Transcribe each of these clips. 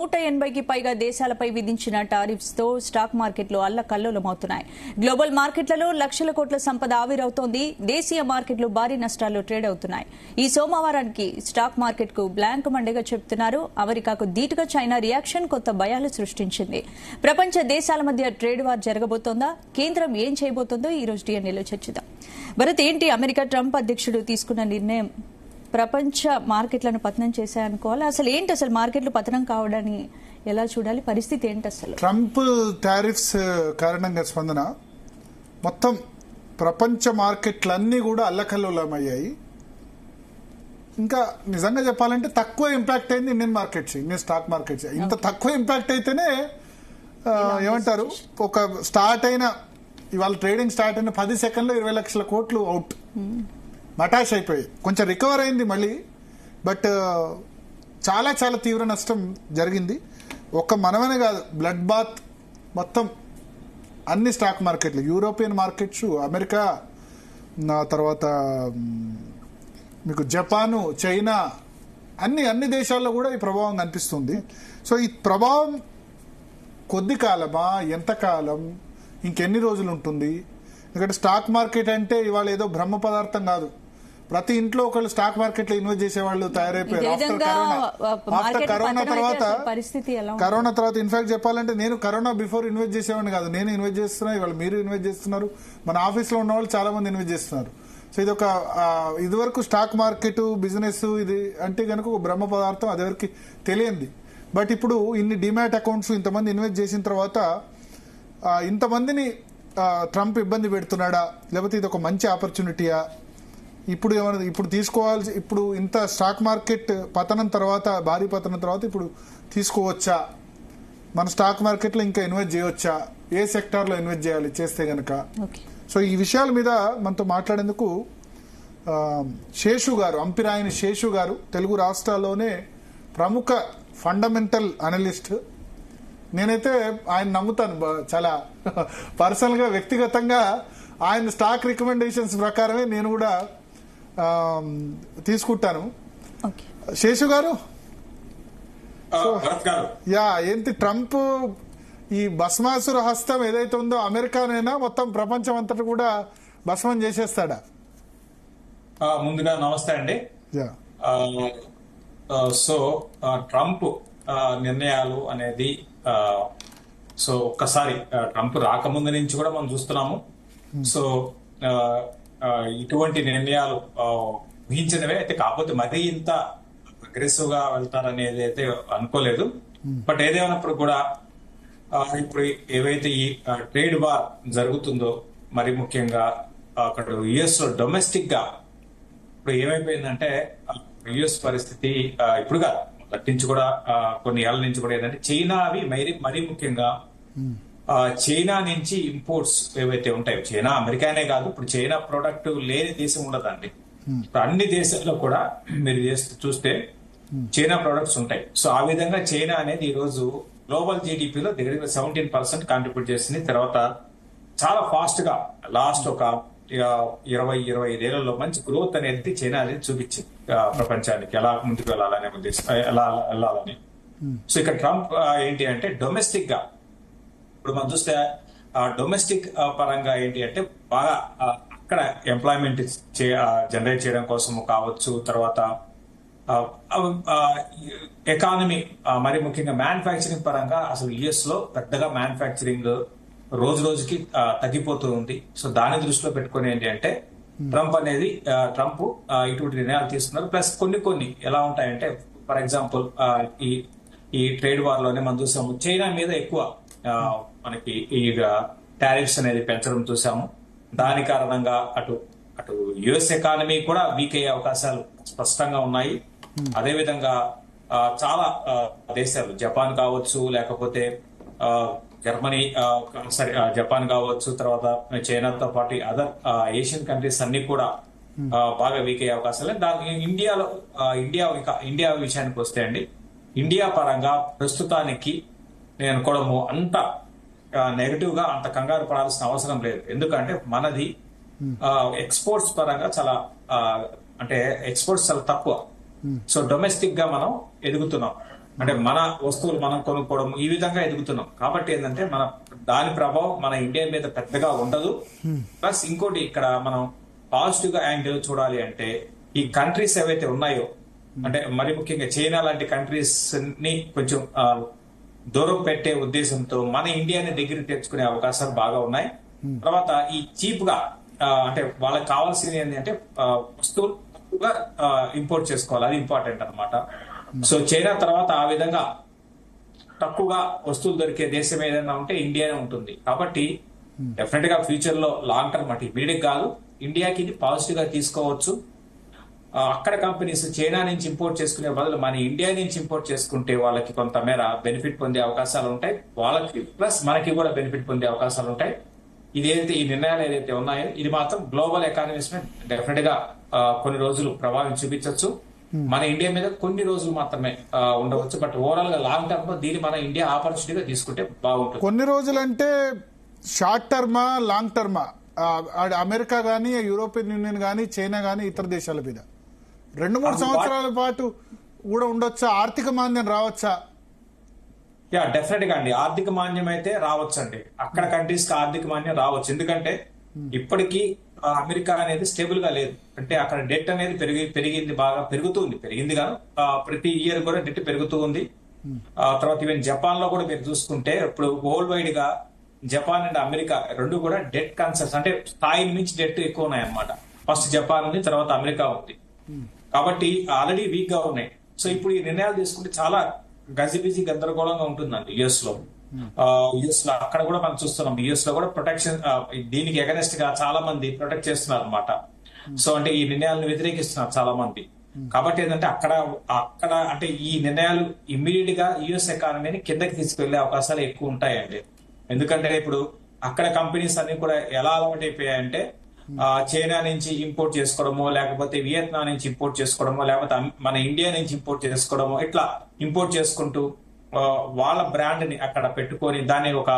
180కి పైగా దేశాలపై విధించిన టారిఫ్స్ తో స్టాక్ మార్కెట్లు అల్లకల్లోలమవుతున్నాయి. గ్లోబల్ మార్కెట్లలో లక్షల కోట్ల సంపద ఆవిరవుతోంది. దేశీయ మార్కెట్లు భారీ నష్టాల్లో ట్రేడ్ అవుతున్నాయి. ఈ సోమవారానికి స్టాక్ మార్కెట్ కు బ్లాంక్ మండేగా చెబుతున్నారు. అమెరికాకు ధీటుగా చైనా రియాక్షన్ కొత్త భయాలు సృష్టించింది. ప్రపంచ దేశాల మధ్య ట్రేడ్ వార్ జరగబోతోందా? కేంద్రం ఏం చేయబోతోందో ఈ రోజు డిఎన్ఏలో చర్చిద్దాం. భరత్, ఏంటి అమెరికా ట్రంప్ అధ్యక్షుడు తీసుకున్న నిర్ణయం ప్రపంచ మార్కెట్లను పతనం చేశాయనుకోవాలి? అసలు మార్కెట్లు పతనం కావడాన్ని ఎలా చూడాలి? పరిస్థితి ఏంటి? అసలు ట్రంప్ టారిఫ్స్ కారణంగా స్పందన మొత్తం ప్రపంచ మార్కెట్లన్నీ కూడా అల్లకల్లోలమయ్యాయి. ఇంకా నిజంగా చెప్పాలంటే తక్కువ ఇంపాక్ట్ అయింది ఇండియన్ స్టాక్ మార్కెట్స్. ఇంత తక్కువ ఇంపాక్ట్ అయితేనే ఏమంటారు, ఒక ఇవాళ ట్రేడింగ్ స్టార్ట్ అయిన 10 సెకండ్లో 20 లక్షల కోట్లు అవుట్, మటాష్ అయిపోయి. కొంచెం రికవర్ అయింది మళ్ళీ, బట్ చాలా చాలా తీవ్ర నష్టం జరిగింది. మనమనే కాదు, బ్లడ్ బాత్ మొత్తం అన్ని స్టాక్ మార్కెట్లు, యూరోపియన్ మార్కెట్స్, అమెరికా, తర్వాత మీకు జపాను, చైనా, అన్ని దేశాల్లో కూడా ఈ ప్రభావం కనిపిస్తుంది. సో ఈ ప్రభావం కొద్ది కాలమా, ఎంతకాలం, ఇంకెన్ని రోజులు ఉంటుంది? ఎందుకంటే స్టాక్ మార్కెట్ అంటే ఇవాళ ఏదో బ్రహ్మ పదార్థం కాదు. ప్రతి ఇంట్లో ఒకళ్ళు స్టాక్ మార్కెట్ లో ఇన్వెస్ట్ చేసేవాళ్ళు తయారైపోయారు. ఆఫ్టర్ కరోనా తర్వాత ఇన్ఫాక్ట్ చెప్పాలంటే నేను కరోనా బిఫోర్ ఇన్వెస్ట్ చేసేవాడిని కాదు. నేను ఇన్వెస్ట్ చేస్తున్నా, ఇవాళ మీరు ఇన్వెస్ట్ చేస్తున్నారు, మన ఆఫీస్ లో ఉన్న వాళ్ళు చాలా మంది ఇన్వెస్ట్ చేస్తున్నారు. సో ఇదివరకు స్టాక్ మార్కెట్ బిజినెస్ ఇది అంటే కనుక ఒక బ్రహ్మ పదార్థం, అది ఎవరికి తెలియంది. బట్ ఇప్పుడు ఇన్ని డిమాట్ అకౌంట్స్ ఇంతమంది ఇన్వెస్ట్ చేసిన తర్వాత ఇంతమందిని ట్రంప్ ఇబ్బంది పెడుతున్నాడా, లేకపోతే ఇది ఒక మంచి ఆపర్చునిటీయా? ఇప్పుడు తీసుకోవాల్సి, ఇప్పుడు ఇంత స్టాక్ మార్కెట్ పతనం తర్వాత, భారీ పతనం తర్వాత ఇప్పుడు తీసుకోవచ్చా? మన స్టాక్ మార్కెట్ లో ఇంకా ఇన్వెస్ట్ చేయవచ్చా? ఏ సెక్టార్ లో ఇన్వెస్ట్ చేయాలి చేస్తే గనక? సో ఈ విషయాల మీద మనతో మాట్లాడేందుకు శేషు గారు, అంపిరాయని శేషు గారు, తెలుగు రాష్ట్రాల్లోనే ప్రముఖ ఫండమెంటల్ అనలిస్ట్. నేనైతే ఆయన నమ్ముతాను చాలా పర్సనల్ గా, వ్యక్తిగతంగా ఆయన స్టాక్ రికమెండేషన్స్ ప్రకారమే నేను కూడా తీసుకుంటాను. శేషు గారు, ఏంటి ట్రంప్ ఈ భస్మాసుర హస్తం ఏదైతే ఉందో అమెరికానైనా మొత్తం ప్రపంచం అంతటా కూడా భస్మం చేసేస్తాడా? ముందుగా నమస్తే అండి. సో ట్రంప్ నిర్ణయాలు అనేది సో ఒక్కసారి ట్రంప్ రాకముందు నుంచి కూడా మనం చూస్తున్నాము. సో ఇటువంటి నిర్ణయాలు ఊహించినవే అయితే, కాకపోతే మరీ ఇంత అగ్రెసివ్ గా వెళ్తారనేది అయితే అనుకోలేదు. బట్ ఏదేమైనప్పుడు కూడా ఇప్పుడు ఏవైతే ఈ ట్రేడ్ వార్ జరుగుతుందో, మరి ముఖ్యంగా అక్కడ యుఎస్ లో డొమెస్టిక్ గా ఇప్పుడు ఏమైపోయిందంటే, యుఎస్ పరిస్థితి ఇప్పుడుగా నుంచి కూడా కొన్ని ఏళ్ల నుంచి కూడా ఏంటంటే, చైనావి మరీ ముఖ్యంగా చైనా నుంచి ఇంపోర్ట్స్ ఏవైతే ఉంటాయో, చైనా అమెరికానే కాదు, ఇప్పుడు చైనా ప్రోడక్ట్ లేని దేశం ఉండదండి. ఇప్పుడు అన్ని దేశాల్లో కూడా మీరు చూస్తే చైనా ప్రొడక్ట్స్ ఉంటాయి. సో ఆ విధంగా చైనా అనేది ఈ రోజు గ్లోబల్ జీడిపిలో దగ్గర 17% కాంట్రిబ్యూట్ చేసింది. తర్వాత చాలా ఫాస్ట్ గా లాస్ట్ ఒక 20-25 ఏళ్లలో మంచి గ్రోత్ అనేది చైనా అనేది చూపించింది ప్రపంచానికి, ఎలా ముందుకు వెళ్ళాలనే ఉద్దేశం, ఎలా వెళ్ళాలని. సో ఇక్కడ ట్రంప్ ఏంటి అంటే, డొమెస్టిక్ గా ఇప్పుడు మనం చూస్తే డొమెస్టిక్ పరంగా ఏంటి అంటే, బాగా అక్కడ ఎంప్లాయ్మెంట్ జనరేట్ చేయడం కోసం కావచ్చు, తర్వాత ఎకానమీ, మరి ముఖ్యంగా మ్యానుఫ్యాక్చరింగ్ పరంగా అసలు యుఎస్ లో పెద్దగా మ్యానుఫ్యాక్చరింగ్ రోజు రోజుకి తగ్గిపోతూ ఉంది. సో దాన్ని దృష్టిలో పెట్టుకుని ఏంటి అంటే ట్రంప్ ఇటువంటి నిర్ణయాలు తీసుకున్నారు. ప్లస్ కొన్ని ఎలా ఉంటాయంటే, ఫర్ ఎగ్జాంపుల్ ఈ ట్రేడ్ వార్ లోనే మనం చూసాము, చైనా మీద ఎక్కువ మనకి ఈ టారిఫ్స్ అనేది పెంచడం చూసాము. దాని కారణంగా అటు యుఎస్ ఎకానమీ కూడా వీక్ అయ్యే అవకాశాలు స్పష్టంగా ఉన్నాయి. అదేవిధంగా చాలా దేశాలు, జపాన్ కావచ్చు, లేకపోతే జర్మనీ, జపాన్ కావచ్చు, తర్వాత చైనాతో పాటు అదర్ ఏషియన్ కంట్రీస్ అన్ని కూడా బాగా వీక్ అయ్యే అవకాశాలు. ఇండియా విషయానికి వస్తే అండి, ఇండియా పరంగా ప్రస్తుతానికి నేను అనుకోవడము అంత నెగటివ్ గా అంత కంగారు పడాల్సిన అవసరం లేదు. ఎందుకంటే మనది ఎక్స్పోర్ట్స్ పరంగా చాలా ఎక్స్పోర్ట్స్ చాలా తక్కువ. సో డొమెస్టిక్ గా మనం ఎదుగుతున్నాం. అంటే మన వస్తువులు మనం కొనుక్కోవడం ఈ విధంగా ఎదుగుతున్నాం. కాబట్టి ఏంటంటే దాని ప్రభావం మన ఇండియా మీద పెద్దగా ఉండదు. ప్లస్ ఇంకోటి ఇక్కడ మనం పాజిటివ్ గా యాంగిల్ చూడాలి అంటే ఈ కంట్రీస్ ఏవైతే ఉన్నాయో అంటే మరి ముఖ్యంగా చైనా లాంటి కంట్రీస్ ని కొంచెం దూరం పెట్టే ఉద్దేశంతో మన ఇండియాని దగ్గరికి తెచ్చుకునే అవకాశాలు బాగా ఉన్నాయి. తర్వాత ఈ చీప్ గా అంటే వాళ్ళకి కావాల్సింది ఏంటంటే వస్తువులు తక్కువగా ఇంపోర్ట్ చేసుకోవాలి, అది ఇంపార్టెంట్ అన్నమాట. సో చైనా తర్వాత ఆ విధంగా తక్కువగా వస్తువులు దొరికే దేశం ఏదైనా ఉంటే ఇండియానే ఉంటుంది. కాబట్టి డెఫినెట్ గా ఫ్యూచర్ లో లాంగ్ టర్మ్ అంటే ఇమీడియట్ కాదు, ఇండియాకి ఇది పాజిటివ్ గా తీసుకోవచ్చు. అక్కడ కంపెనీస్ చైనా నుంచి ఇంపోర్ట్ చేసుకునే బదులు మన ఇండియా నుంచి ఇంపోర్ట్ చేసుకుంటే వాళ్ళకి కొంతమేర బెనిఫిట్ పొందే అవకాశాలు ఉంటాయి, వాళ్ళకి ప్లస్ మనకి కూడా బెనిఫిట్ పొందే అవకాశాలు ఉంటాయి. ఇదేదైతే ఈ నిర్ణయాలు ఏదైతే ఉన్నాయో ఇది మాత్రం గ్లోబల్ ఎకానమీస్ మీద డెఫినెట్ గా కొన్ని రోజులు ప్రభావం చూపించవచ్చు. మన ఇండియా మీద కొన్ని రోజులు మాత్రమే ఉండవచ్చు. బట్ ఓవరాల్ గా లాంగ్ టర్మ్ లో దీన్ని మన ఇండియా ఆపర్చునిటీగా తీసుకుంటే బాగుంటుంది. కొన్ని రోజులు అంటే షార్ట్ టర్మా లాంగ్ టర్మా? అమెరికా గానీ, యూరోపియన్ యూనియన్ గానీ, చైనా గానీ, ఇతర దేశాల మీద 2-3 సంవత్సరాల పాటు కూడా ఉండొచ్చా? ఆర్థిక మాంద్యం రావచ్చా? యా, డెఫినెట్ గా అండి, ఆర్థిక మాంద్యం అయితే రావచ్చండి. అక్కడ కంట్రీస్ కి ఆర్థిక మాంద్యం రావచ్చు. ఎందుకంటే ఇప్పటికీ అమెరికా అనేది స్టేబుల్ గా లేదు. అంటే అక్కడ డెట్ అనేది పెరిగింది, బాగా పెరిగింది కాదు, ప్రతి ఇయర్ కూడా డెట్ పెరుగుతూ ఉంది. తర్వాత ఈవెన్ జపాన్ లో కూడా మీరు చూసుకుంటే ఇప్పుడు వరల్డ్ వైడ్ గా జపాన్ అండ్ అమెరికా రెండు కూడా డెట్ కన్సర్న్స్ అంటే స్థాయి మించి డెట్ ఎక్కువ ఉన్నాయి అన్నమాట. ఫస్ట్ జపాన్ ఉంది, తర్వాత అమెరికా ఉంది. కాబట్టి ఆల్రెడీ వీక్ గా ఉన్నాయి. సో ఇప్పుడు ఈ నిర్ణయాలు తీసుకుంటే చాలా గజిబిజి గందరగోళంగా ఉంటుందండి యుఎస్ లో. అక్కడ కూడా మనం చూస్తున్నాం, యుఎస్ లో కూడా ప్రొటెక్షన్ దీనికి ఎగనెస్ట్ గా చాలా మంది ప్రొటెక్ట్ చేస్తున్నారు అనమాట. సో అంటే ఈ నిర్ణయాలను వ్యతిరేకిస్తున్నారు చాలా మంది. కాబట్టి ఏంటంటే అక్కడ అంటే ఈ నిర్ణయాలు ఇమ్మీడియట్ గా యుఎస్ ఎకానమీని కిందకి తీసుకెళ్లే అవకాశాలు ఎక్కువ ఉంటాయండి. ఎందుకంటే ఇప్పుడు అక్కడ కంపెనీస్ అన్ని కూడా ఎలా అలవాటు అయిపోయాయంటే చైనా నుంచి ఇంపోర్ట్ చేసుకోవడమో, లేకపోతే వియత్నాం నుంచి ఇంపోర్ట్ చేసుకోవడమో, లేకపోతే మన ఇండియా నుంచి ఇంపోర్ట్ చేసుకోవడమో, ఇట్లా ఇంపోర్ట్ చేసుకుంటూ వాళ్ళ బ్రాండ్ ని అక్కడ పెట్టుకొని దాన్ని ఒక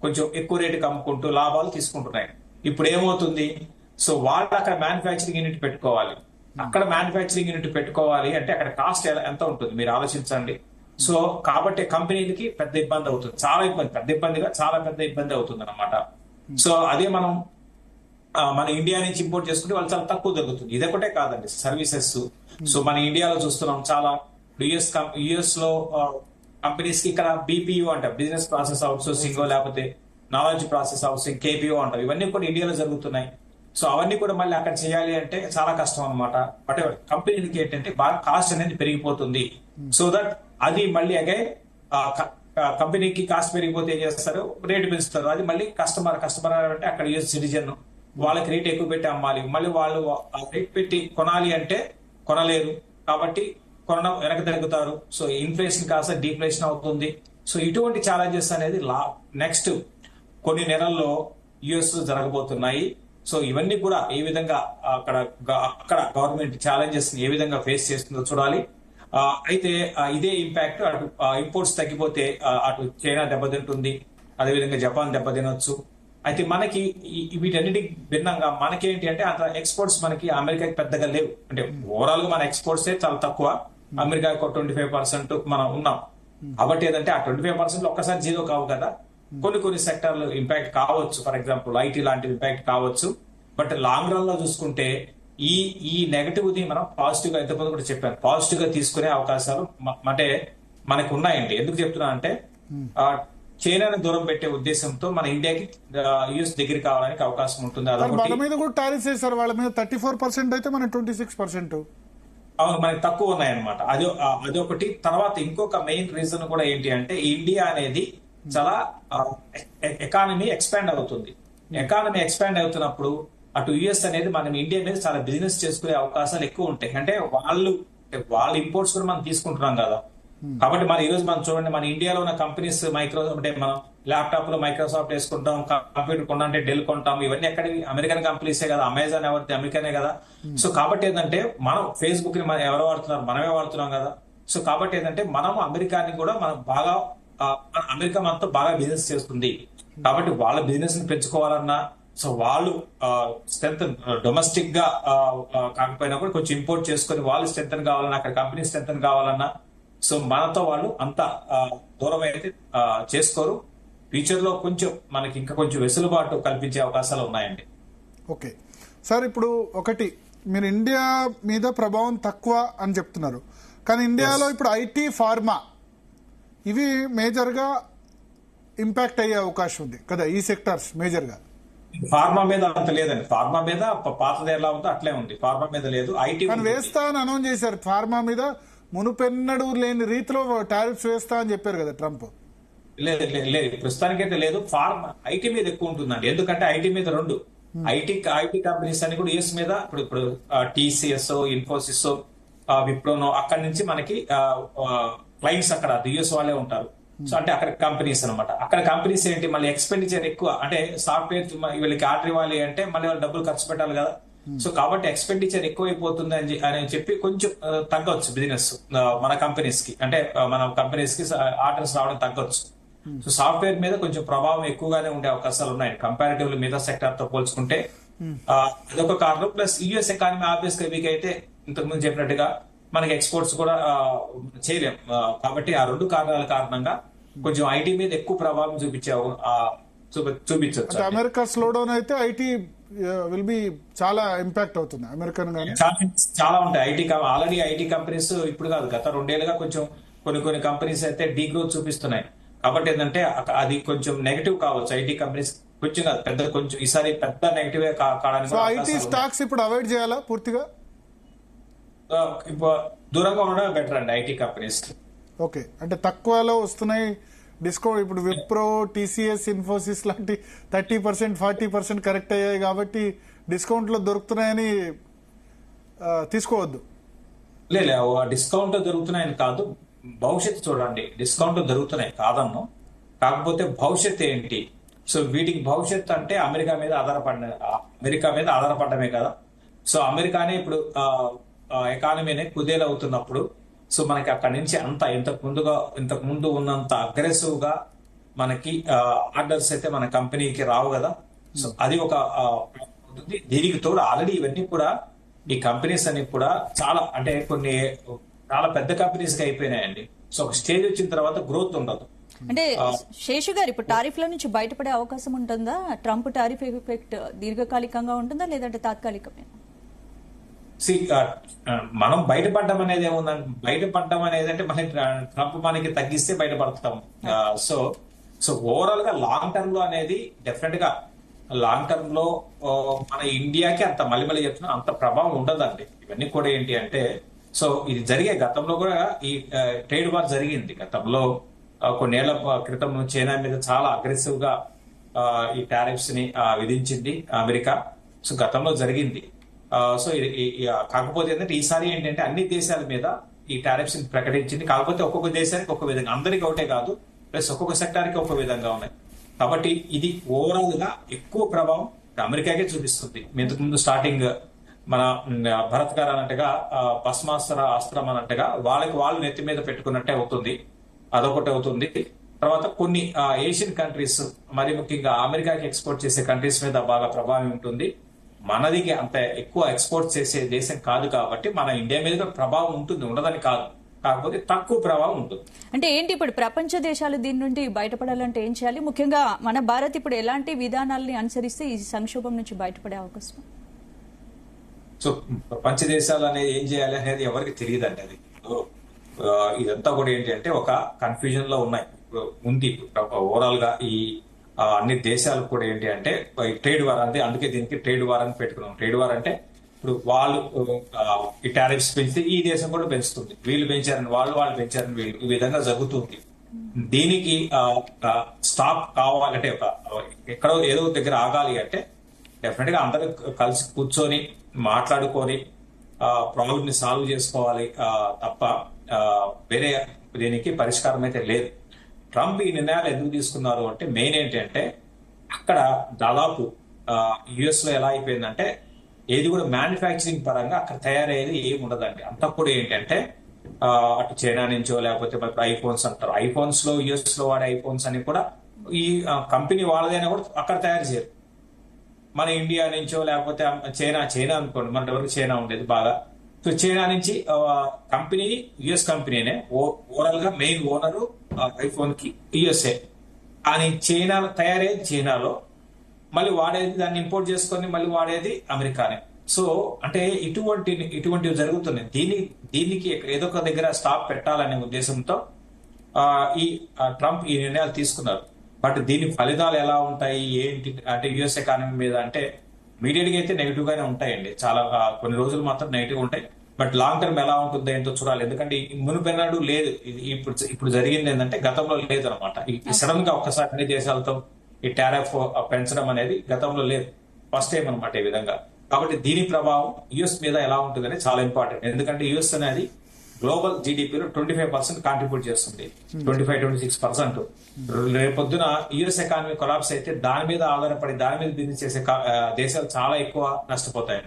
కొంచెం ఎక్కువ రేటుకి అమ్ముకుంటూ లాభాలు తీసుకుంటున్నాయి. ఇప్పుడు ఏమవుతుంది, సో వాళ్ళు అక్కడ మ్యానుఫ్యాక్చరింగ్ యూనిట్ పెట్టుకోవాలి. అక్కడ మ్యానుఫ్యాక్చరింగ్ యూనిట్ పెట్టుకోవాలి అంటే అక్కడ కాస్ట్ ఎంత ఉంటుంది మీరు ఆలోచించండి. సో కాబట్టి కంపెనీలకి పెద్ద ఇబ్బంది అవుతుంది, చాలా పెద్ద ఇబ్బంది అవుతుంది అనమాట. సో అదే మనం మన ఇండియా నుంచి ఇంపోర్ట్ చేసుకుంటే వాళ్ళు చాలా తక్కువ దొరుకుతుంది. ఇదొకటే కాదండి, సర్వీసెస్. సో మన ఇండియాలో చూస్తున్నాం చాలా యుఎస్ లో కంపెనీస్ కి ఇక్కడ బీపీయూ అంటారు, బిజినెస్ ప్రాసెస్ అవుట్సోర్సింగ్, లేకపోతే నాలెడ్జ్ ప్రాసెస్ అవుట్సోర్సింగ్, కేపీఓ అంటారు. ఇవన్నీ కూడా ఇండియాలో జరుగుతున్నాయి. సో అవన్నీ కూడా మళ్ళీ అక్కడ చేయాలి అంటే చాలా కష్టం అనమాట. బట్ కంపెనీలకి ఏంటంటే బాగా కాస్ట్ అనేది పెరిగిపోతుంది. సో దట్ అది మళ్ళీ అగైన్ కంపెనీకి కాస్ట్ పెరిగిపోతే ఏం చేస్తారు, రేటు పెంచుతారు. అది మళ్ళీ కస్టమర్ అంటే అక్కడ యూఎస్ సిటిజన్, వాళ్ళకి రేట్ ఎక్కువ పెట్టి అమ్మాలి. మళ్ళీ వాళ్ళు రేట్ పెట్టి కొనాలి అంటే కొనలేరు, కాబట్టి కొనడం వెనక తగ్గుతారు. సో ఇన్ఫ్లేషన్ కాస్త డీఫ్లేషన్ అవుతుంది. సో ఇటువంటి ఛాలెంజెస్ అనేది నెక్స్ట్ కొన్ని నెలల్లో యుఎస్ జరగబోతున్నాయి. సో ఇవన్నీ కూడా ఏ విధంగా అక్కడ గవర్నమెంట్ ఛాలెంజెస్ ని ఏ విధంగా ఫేస్ చేస్తుందో చూడాలి. అయితే ఇదే ఇంపాక్ట్ అటు ఇంపోర్ట్స్ తగ్గిపోతే అటు చైనా దెబ్బతింటుంది, అదేవిధంగా జపాన్ దెబ్బతినొచ్చు. అయితే మనకి వీటన్నిటికి భిన్నంగా మనకేంటి అంటే అంత ఎక్స్పోర్ట్స్ మనకి అమెరికాకి పెద్దగా లేవు. అంటే ఓవరాల్ గా మన ఎక్స్పోర్ట్స్ చాలా తక్కువ, అమెరికాకి 25% మనం ఉన్నాం. కాబట్టి ఏదంటే ఆ 25% ఒక్కసారి జీరో కావు కదా, కొన్ని సెక్టార్లు ఇంపాక్ట్ కావచ్చు. ఫర్ ఎగ్జాంపుల్ ఐటీ లాంటి ఇంపాక్ట్ కావచ్చు. బట్ లాంగ్ రన్ లో చూసుకుంటే ఈ నెగటివ్ ని మనం పాజిటివ్ గా ఎంతమంది కూడా చెప్పాను, పాజిటివ్ గా తీసుకునే అవకాశాలు అంటే మనకు ఉన్నాయండి. ఎందుకు చెప్తున్నా అంటే చైనాని దూరం పెట్టే ఉద్దేశంతో మన ఇండియాకి యుఎస్ దగ్గర కావడానికి అవకాశం ఉంటుంది. మన మీద కూడా టారిఫ్స్ చేశారు, వాళ్ళ మీద 34% అయితే మన 26%. అవును, మనకి తక్కువ ఉన్నాయన్నమాట. అదొకటి. తర్వాత ఇంకొక మెయిన్ రీజన్ కూడా ఏంటి అంటే ఇండియా అనేది చాలా ఎకానమీ ఎక్స్పాండ్ అవుతుంది. ఎకానమీ ఎక్స్పాండ్ అవుతున్నప్పుడు అటు యుఎస్ అనేది మనం ఇండియా మీద చాలా బిజినెస్ చేసుకునే అవకాశాలు ఎక్కువ ఉంటాయి. అంటే వాళ్ళ ఇంపోర్ట్స్ కూడా మనం తీసుకుంటున్నాం కదా. కాబట్టి మన ఈ రోజు మనం చూడండి, మన ఇండియాలో ఉన్న కంపెనీస్ అంటే మనం ల్యాప్టాప్ లో మైక్రోసాఫ్ట్ వేసుకుంటాం, కంప్యూటర్ కొంటే డెల్ కొంటాం, ఇవన్నీ ఎక్కడ అమెరికన్ కంపెనీసే కదా. అమెజాన్ ఎవరిది అమెరికనే కదా. సో కాబట్టి ఏంటంటే మనం ఫేస్బుక్ ని మనం ఎవరు వాడుతున్నారు, మనమే వాడుతున్నాం కదా. సో కాబట్టి ఏంటంటే మనం అమెరికాని కూడా మనం బాగా అమెరికా మనతో బాగా బిజినెస్ చేస్తుంది. కాబట్టి వాళ్ళ బిజినెస్ ని పెంచుకోవాలన్నా, సో వాళ్ళు స్ట్రెంత్ డొమెస్టిక్ గా కాకపోయినా కూడా కొంచెం ఇంపోర్ట్ చేసుకుని వాళ్ళు స్ట్రెంత్ కావాలన్నా, అక్కడ కంపెనీ స్ట్రెంత్ కావాలన్నా, సో మనతో వాళ్ళు అంత దూరం అయితే చేసుకోరు. ఫ్యూచర్ లో కొంచెం మనకి ఇంకా కొంచెం వెసులుబాటు కల్పించే అవకాశాలు ఉన్నాయండి. ఓకే సార్, ఇప్పుడు ఒకటి మీరు ఇండియా మీద ప్రభావం తక్కువ అని చెప్తున్నారు, కానీ ఇండియాలో ఇప్పుడు ఐటీ, ఫార్మా ఇవి మేజర్గా ఇంపాక్ట్ అయ్యే అవకాశం ఉంది కదా, ఈ సెక్టార్స్ మేజర్గా. ఫార్మా మీద అంత లేదండి. ఫార్మా మీద పాతది ఎలా ఉందో అట్లే ఉంది, ఫార్మా మీద లేదు. ఐటీ కానీ వేస్తా అని అనౌన్స్ చేశారు, ఫార్మా మీద మునుపెన్నడూ లేని రీతిలో టారిఫ్స్ వేస్తా అని చెప్పారు కదా ట్రంప్. లేదు లేదు లేదు, ప్రస్తుతానికైతే లేదు. ఫార్మా ఐటీ మీద ఎక్కువ ఉంటుందండి. ఎందుకంటే ఐటీ మీద రెండు ఐటీ కంపెనీస్ అన్ని కూడా యుఎస్ మీద ఇప్పుడు టీసీఎస్, ఇన్ఫోసిస్, విప్రోనో అక్కడి నుంచి మనకి క్లయింట్స్ అక్కడ యుఎస్ వాళ్ళే ఉంటారు. సో అంటే అక్కడ కంపెనీస్ అనమాట. అక్కడ కంపెనీస్ ఏంటి, మళ్ళీ ఎక్స్పెండిచర్ ఎక్కువ, అంటే సాఫ్ట్వేర్ వీళ్ళకి ఆర్డర్ ఇవ్వాలి అంటే మళ్ళీ వాళ్ళు డబ్బులు ఖర్చు పెట్టాలి కదా. సో కాబట్టి ఎక్స్పెండిచర్ ఎక్కువైపోతుంది అని చెప్పి కొంచెం తగ్గొచ్చు బిజినెస్ మన కంపెనీస్ కి, అంటే మన కంపెనీస్ కి ఆర్డర్స్ రావడం తగ్గొచ్చు. సో సాఫ్ట్వేర్ మీద కొంచెం ప్రభావం ఎక్కువగానే ఉండే అవకాశాలు ఉన్నాయి కంపారిటివ్లీ మిగతా సెక్టర్ తో పోల్చుకుంటే. అదొక కారణం. ప్లస్ యుఎస్ ఎకానమీ ఆబ్వియస్ గా వీక్ అయితే ఇంతకుముందు చెప్పినట్టుగా మనకి ఎక్స్పోర్ట్స్ కూడా చేయలేం. కాబట్టి ఆ రెండు కారణాల కారణంగా కొంచెం ఐటీ మీద ఎక్కువ ప్రభావం చూపించవచ్చు. అమెరికా స్లో డౌన్ అయితే ఐటీ విల్ బి చాలా ఇంపాక్ట్ అవుతుంది అమెరికన్ గానీ. చాలా ఉంటాయి ఐటీ. ఆల్రెడీ ఐటీ కంపెనీస్ ఇప్పుడు కాదు, గత 2 ఏళ్లుగా కొంచెం కొన్ని కంపెనీస్ అయితే డీ గ్రోత్ చూపిస్తున్నాయి. కాబట్టి ఏంటంటే అది కొంచెం నెగటివ్ కావచ్చు ఐటీ కంపెనీస్, కొంచెం కాదు పెద్ద, కొంచెం ఈసారి పెద్ద నెగటివ్ కావడానికి. ఐటీ స్టాక్స్ ఇప్పుడు అవాయిడ్ చేయాలా పూర్తిగా? దూరంగా ఉండడం బెటర్ అండి ఐటీ కంపెనీస్. ఓకే, అంటే తక్కువలో వస్తున్నాయి డిస్కౌంట్. ఇప్పుడు విప్రో, టీసీఎస్, ఇన్ఫోసిస్ లాంటి 30%, 40% కరెక్ట్ అయ్యాయి కాబట్టి డిస్కౌంట్ లో దొరుకుతున్నాయని తీసుకోవద్దు. లేదు, డిస్కౌంట్ దొరుకుతున్నాయని కాదు, భవిష్యత్తు చూడండి. డిస్కౌంట్ దొరుకుతున్నాయి కాదన్ను, కాకపోతే భవిష్యత్తు ఏంటి? సో వీటికి భవిష్యత్తు అంటే అమెరికా మీద ఆధారపడమే కదా. సో అమెరికానే ఇప్పుడు ఎకానమీనే కుదేలవుతున్నప్పుడు, సో మనకి అక్కడి నుంచి అంత ఇంతకు ముందు ఉన్నంత అగ్రెసివ్ గా మనకి ఆర్డర్స్ అయితే మన కంపెనీకి రావు కదా. సో అది ఒక దీనికి తోడు ఆల్రెడీ ఇవన్నీ కూడా ఈ కంపెనీస్ అన్ని కూడా అంటే చాలా పెద్ద కంపెనీస్ గా అయిపోయినాయండి. సో ఒక స్టేజ్ వచ్చిన తర్వాత గ్రోత్ ఉండదు. అంటే శేషు గారు, ఇప్పుడు టారిఫ్ల నుంచి బయటపడే అవకాశం ఉంటుందా? ట్రంప్ టారిఫ్ ఎఫెక్ట్ దీర్ఘకాలికంగా ఉంటుందా లేదంటే తాత్కాలికమే? మనం బయటపడడం అనేది ఏముందంటే, బయటపడడం అనేది అంటే మన ట్రంప్ మనకి తగ్గిస్తే బయటపడతాం. సో ఓవరాల్ గా లాంగ్ టర్మ్ లో అనేది డెఫినెట్ గా లాంగ్ టర్మ్ లో మన ఇండియాకి అంత మళ్ళీ చెప్తున్నా అంత ప్రభావం ఉండదండి. ఇవన్నీ కూడా ఏంటి అంటే, సో ఇది జరిగే గతంలో కూడా ఈ ట్రేడ్ వార్ జరిగింది. గతంలో కొన్నేళ్ల క్రితం చైనా మీద చాలా అగ్రెసివ్ గా ఈ టారిఫ్స్ ని విధించింది అమెరికా. సో గతంలో జరిగింది. సో కాకపోతే ఏంటంటే ఈసారి ఏంటంటే అన్ని దేశాల మీద ఈ టారిఫ్స్ ప్రకటించింది. కాకపోతే ఒక్కొక్క దేశానికి ఒక్కొక్క విధంగా, అందరికీ ఒకటే కాదు, ప్లస్ ఒక్కొక్క సెక్టార్కి ఒక్కొక్క విధంగా ఉన్నాయి. కాబట్టి ఇది ఓవరాల్ గా ఎక్కువ ప్రభావం అమెరికాకే చూపిస్తుంది. ఇంతకుముందు స్టార్టింగ్ మన భరత్ గారు అన్నట్టుగా భస్మాస్త్ర అస్త్రం అన్నట్టుగా వాళ్ళు నెత్తి మీద పెట్టుకున్నట్టే అవుతుంది. అదొకటి అవుతుంది. తర్వాత కొన్ని ఏషియన్ కంట్రీస్, మరి ముఖ్యంగా అమెరికాకి ఎక్స్పోర్ట్ చేసే కంట్రీస్ మీద బాగా ప్రభావం ఉంటుంది. మనదికి అంత ఎక్కువ ఎక్స్పోర్ట్ చేసే దేశం కాదు కాబట్టి మన ఇండియా మీద ప్రభావం ఉంటుంది, ఉండదని కాదు, కాకపోతే తక్కువ ప్రభావం ఉంటుంది. అంటే ఏంటి, ఇప్పుడు ప్రపంచ దేశాలు దీని నుండి బయటపడాలంటే ఏం చేయాలి? ముఖ్యంగా మన భారత్ ఇప్పుడు ఎలాంటి విధానాలని అనుసరిస్తే ఈ సంక్షోభం నుంచి బయటపడే అవకాశం? సో ప్రపంచ దేశాలు అనేది ఏం చేయాలి అనేది ఎవరికి తెలియదండి. అది ఇదంతా కూడా ఏంటి అంటే ఒక కన్ఫ్యూజన్ లో ఉంది ఓవరాల్ గా. ఈ అన్ని దేశాలు కూడా ఏంటి అంటే ట్రేడ్ వార్ అంటే, అందుకే దీనికి ట్రేడ్ వార్ అని పెట్టుకున్నాం. ట్రేడ్ వార్ అంటే ఇప్పుడు వాళ్ళు ఈ టారిఫ్స్ పెంచితే ఈ దేశం కూడా పెంచుతుంది, వీళ్ళు పెంచారని వాళ్ళు పెంచారని వీళ్ళు, ఈ విధంగా జరుగుతుంది. దీనికి స్టాప్ కావాలంటే ఎక్కడో ఏదో దగ్గర ఆగాలి అంటే డెఫినెట్ గా అందరూ కలిసి కూర్చొని మాట్లాడుకొని ప్రాబ్లమ్ ని సాల్వ్ చేసుకోవాలి తప్ప వేరే దీనికి పరిష్కారం అయితే లేదు. ట్రంప్ ఈ నిర్ణయాలు ఎందుకు తీసుకున్నారు అంటే మెయిన్ ఏంటి అంటే, అక్కడ దాదాపు యుఎస్ లో ఎలా అయిపోయిందంటే ఏది కూడా మ్యానుఫ్యాక్చరింగ్ పరంగా అక్కడ తయారయ్యేది ఏమి ఉండదండి. అంతా కూడా ఏంటంటే అటు చైనా నుంచో లేకపోతే ఐఫోన్స్ అంటారు, ఐఫోన్స్ లో యుఎస్ లో వాడే ఐఫోన్స్ అని కూడా ఈ కంపెనీ వాళ్ళదైనా కూడా అక్కడ తయారు చేయరు. మన ఇండియా నుంచో లేకపోతే చైనా అనుకోండి, మన వరకు చైనా ఉండేది బాగా, సో చైనా నుంచి కంపెనీ యుఎస్ కంపెనీనే ఓవరాల్ గా మెయిన్ ఓనరు ఐఫోన్ కి యుఎస్ఏ, కానీ చైనా తయారయ్యేది చైనాలో, మళ్ళీ వాడేది దాన్ని ఇంపోర్ట్ చేసుకొని మళ్ళీ వాడేది అమెరికానే. సో అంటే ఇటువంటివి జరుగుతున్నాయి. దీనికి ఏదో ఒక దగ్గర స్టాప్ పెట్టాలనే ఉద్దేశంతో ఈ ట్రంప్ ఈ నిర్ణయాలు తీసుకున్నారు. బట్ దీని ఫలితాలు ఎలా ఉంటాయి ఏంటి అంటే యుఎస్ ఎకానమీ మీద అంటే ఇమీడియట్ గా అయితే నెగిటివ్ గానే ఉంటాయండి. చాలా కొన్ని రోజులు మాత్రం నెగిటివ్ ఉంటాయి. బట్ లాంగ్ టర్మ్ ఎలా ఉంటుందో ఏంటో చూడాలి. ఎందుకంటే మునుపెన్నాడు లేదు, ఇప్పుడు జరిగింది ఏంటంటే గతంలో లేదు అనమాట. సడన్ గా ఒక్కసారి అన్ని దేశాలతో ఈ టారిఫ్ పెంచడం అనేది గతంలో లేదు, ఫస్ట్ టైం అనమాట ఈ విధంగా. కాబట్టి దీని ప్రభావం యుఎస్ మీద ఎలా ఉంటుందని చాలా ఇంపార్టెంట్. ఎందుకంటే యుఎస్ అనేది గ్లోబల్ జీడిపిలో 25% కాంట్రిబ్యూట్ చేస్తుంది, 25-26%. రేపొద్దున యుఎస్ ఎకానమీ కొలాప్స్ అయితే దాని మీద ఆధారపడి దాని మీద బిజినెస్ చేసే దేశాలు చాలా ఎక్కువ నష్టపోతాయి.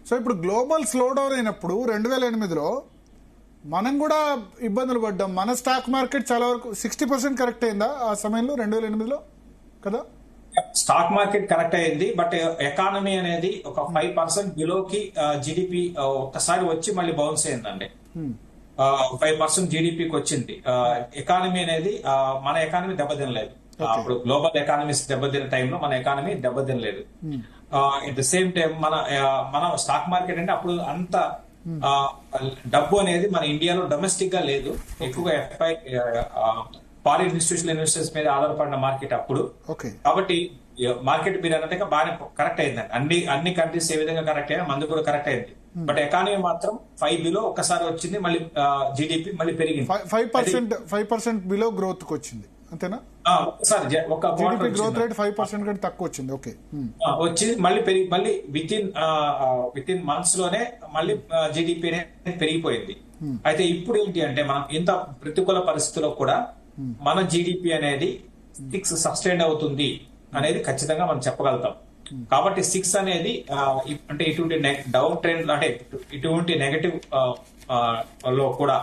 సో ఇప్పుడు గ్లోబల్ స్లో డౌన్ అయినప్పుడు 2008లో మనం కూడా ఇబ్బందులు పడ్డాం. మన స్టాక్ మార్కెట్ చాలా వరకు 60% కరెక్ట్ అయిందా ఆ సమయంలో 2008లో కదా? స్టాక్ మార్కెట్ కరెక్ట్ అయింది, బట్ ఎకానమీ అనేది ఒక 5% బిలోకి జీడిపి ఒక్కసారి వచ్చి మళ్ళీ బౌన్స్ అయిందండి. 5% జీడిపికి వచ్చింది ఎకానమీ అనేది. మన ఎకానమీ దెబ్బతినలేదు. అప్పుడు గ్లోబల్ ఎకానమీస్ దెబ్బతిన టైంలో మన ఎకానమీ దెబ్బతినలేదు. ఎట్ ద సేమ్ టైం మన స్టాక్ మార్కెట్ అంటే అప్పుడు అంత డబ్బు అనేది మన ఇండియాలో డొమెస్టిక్ గా లేదు. ఎక్కువగా ఫారిన్ ఇన్స్టిట్యూషనల్ ఇన్వెస్టర్స్ మీద ఆధారపడిన మార్కెట్ అప్పుడు. కాబట్టి మార్కెట్ మీరు అన్నట్టుగా బాగా కరెక్ట్ అయిందండి. అన్ని కంట్రీస్ ఏ విధంగా కరెక్ట్ అయినా మందు కూడా కరెక్ట్ అయింది. బట్ ఎకానమీ మాత్రం 5 బిలో ఒక్కసారి వచ్చింది, మళ్ళీ జీడిపి మళ్ళీ పెరిగింది. 5% బిలో గ్రోత్ వచ్చింది అంతేనా? ఒకసారి ఒక గ్రోత్ రేట్ 5% కంటే తక్కువ వచ్చింది. ఓకే, వచ్చి మళ్ళీ మళ్ళీ విత్ ఇన్ మంత్స్ లోనే మళ్ళీ జీడిపి పెరిగిపోయింది. అయితే ఇప్పుడు ఏంటి అంటే మనం ఇంత ప్రతికూల పరిస్థితుల్లో కూడా మన జీడిపి అనేది 6 సస్టైన్ అవుతుంది అనేది ఖచ్చితంగా మనం చెప్పగలుగుతాం. కాబట్టి 6 అనేది అంటే ఇటువంటి డౌన్ ట్రెండ్ అంటే ఇటువంటి నెగటివ్ లో కూడా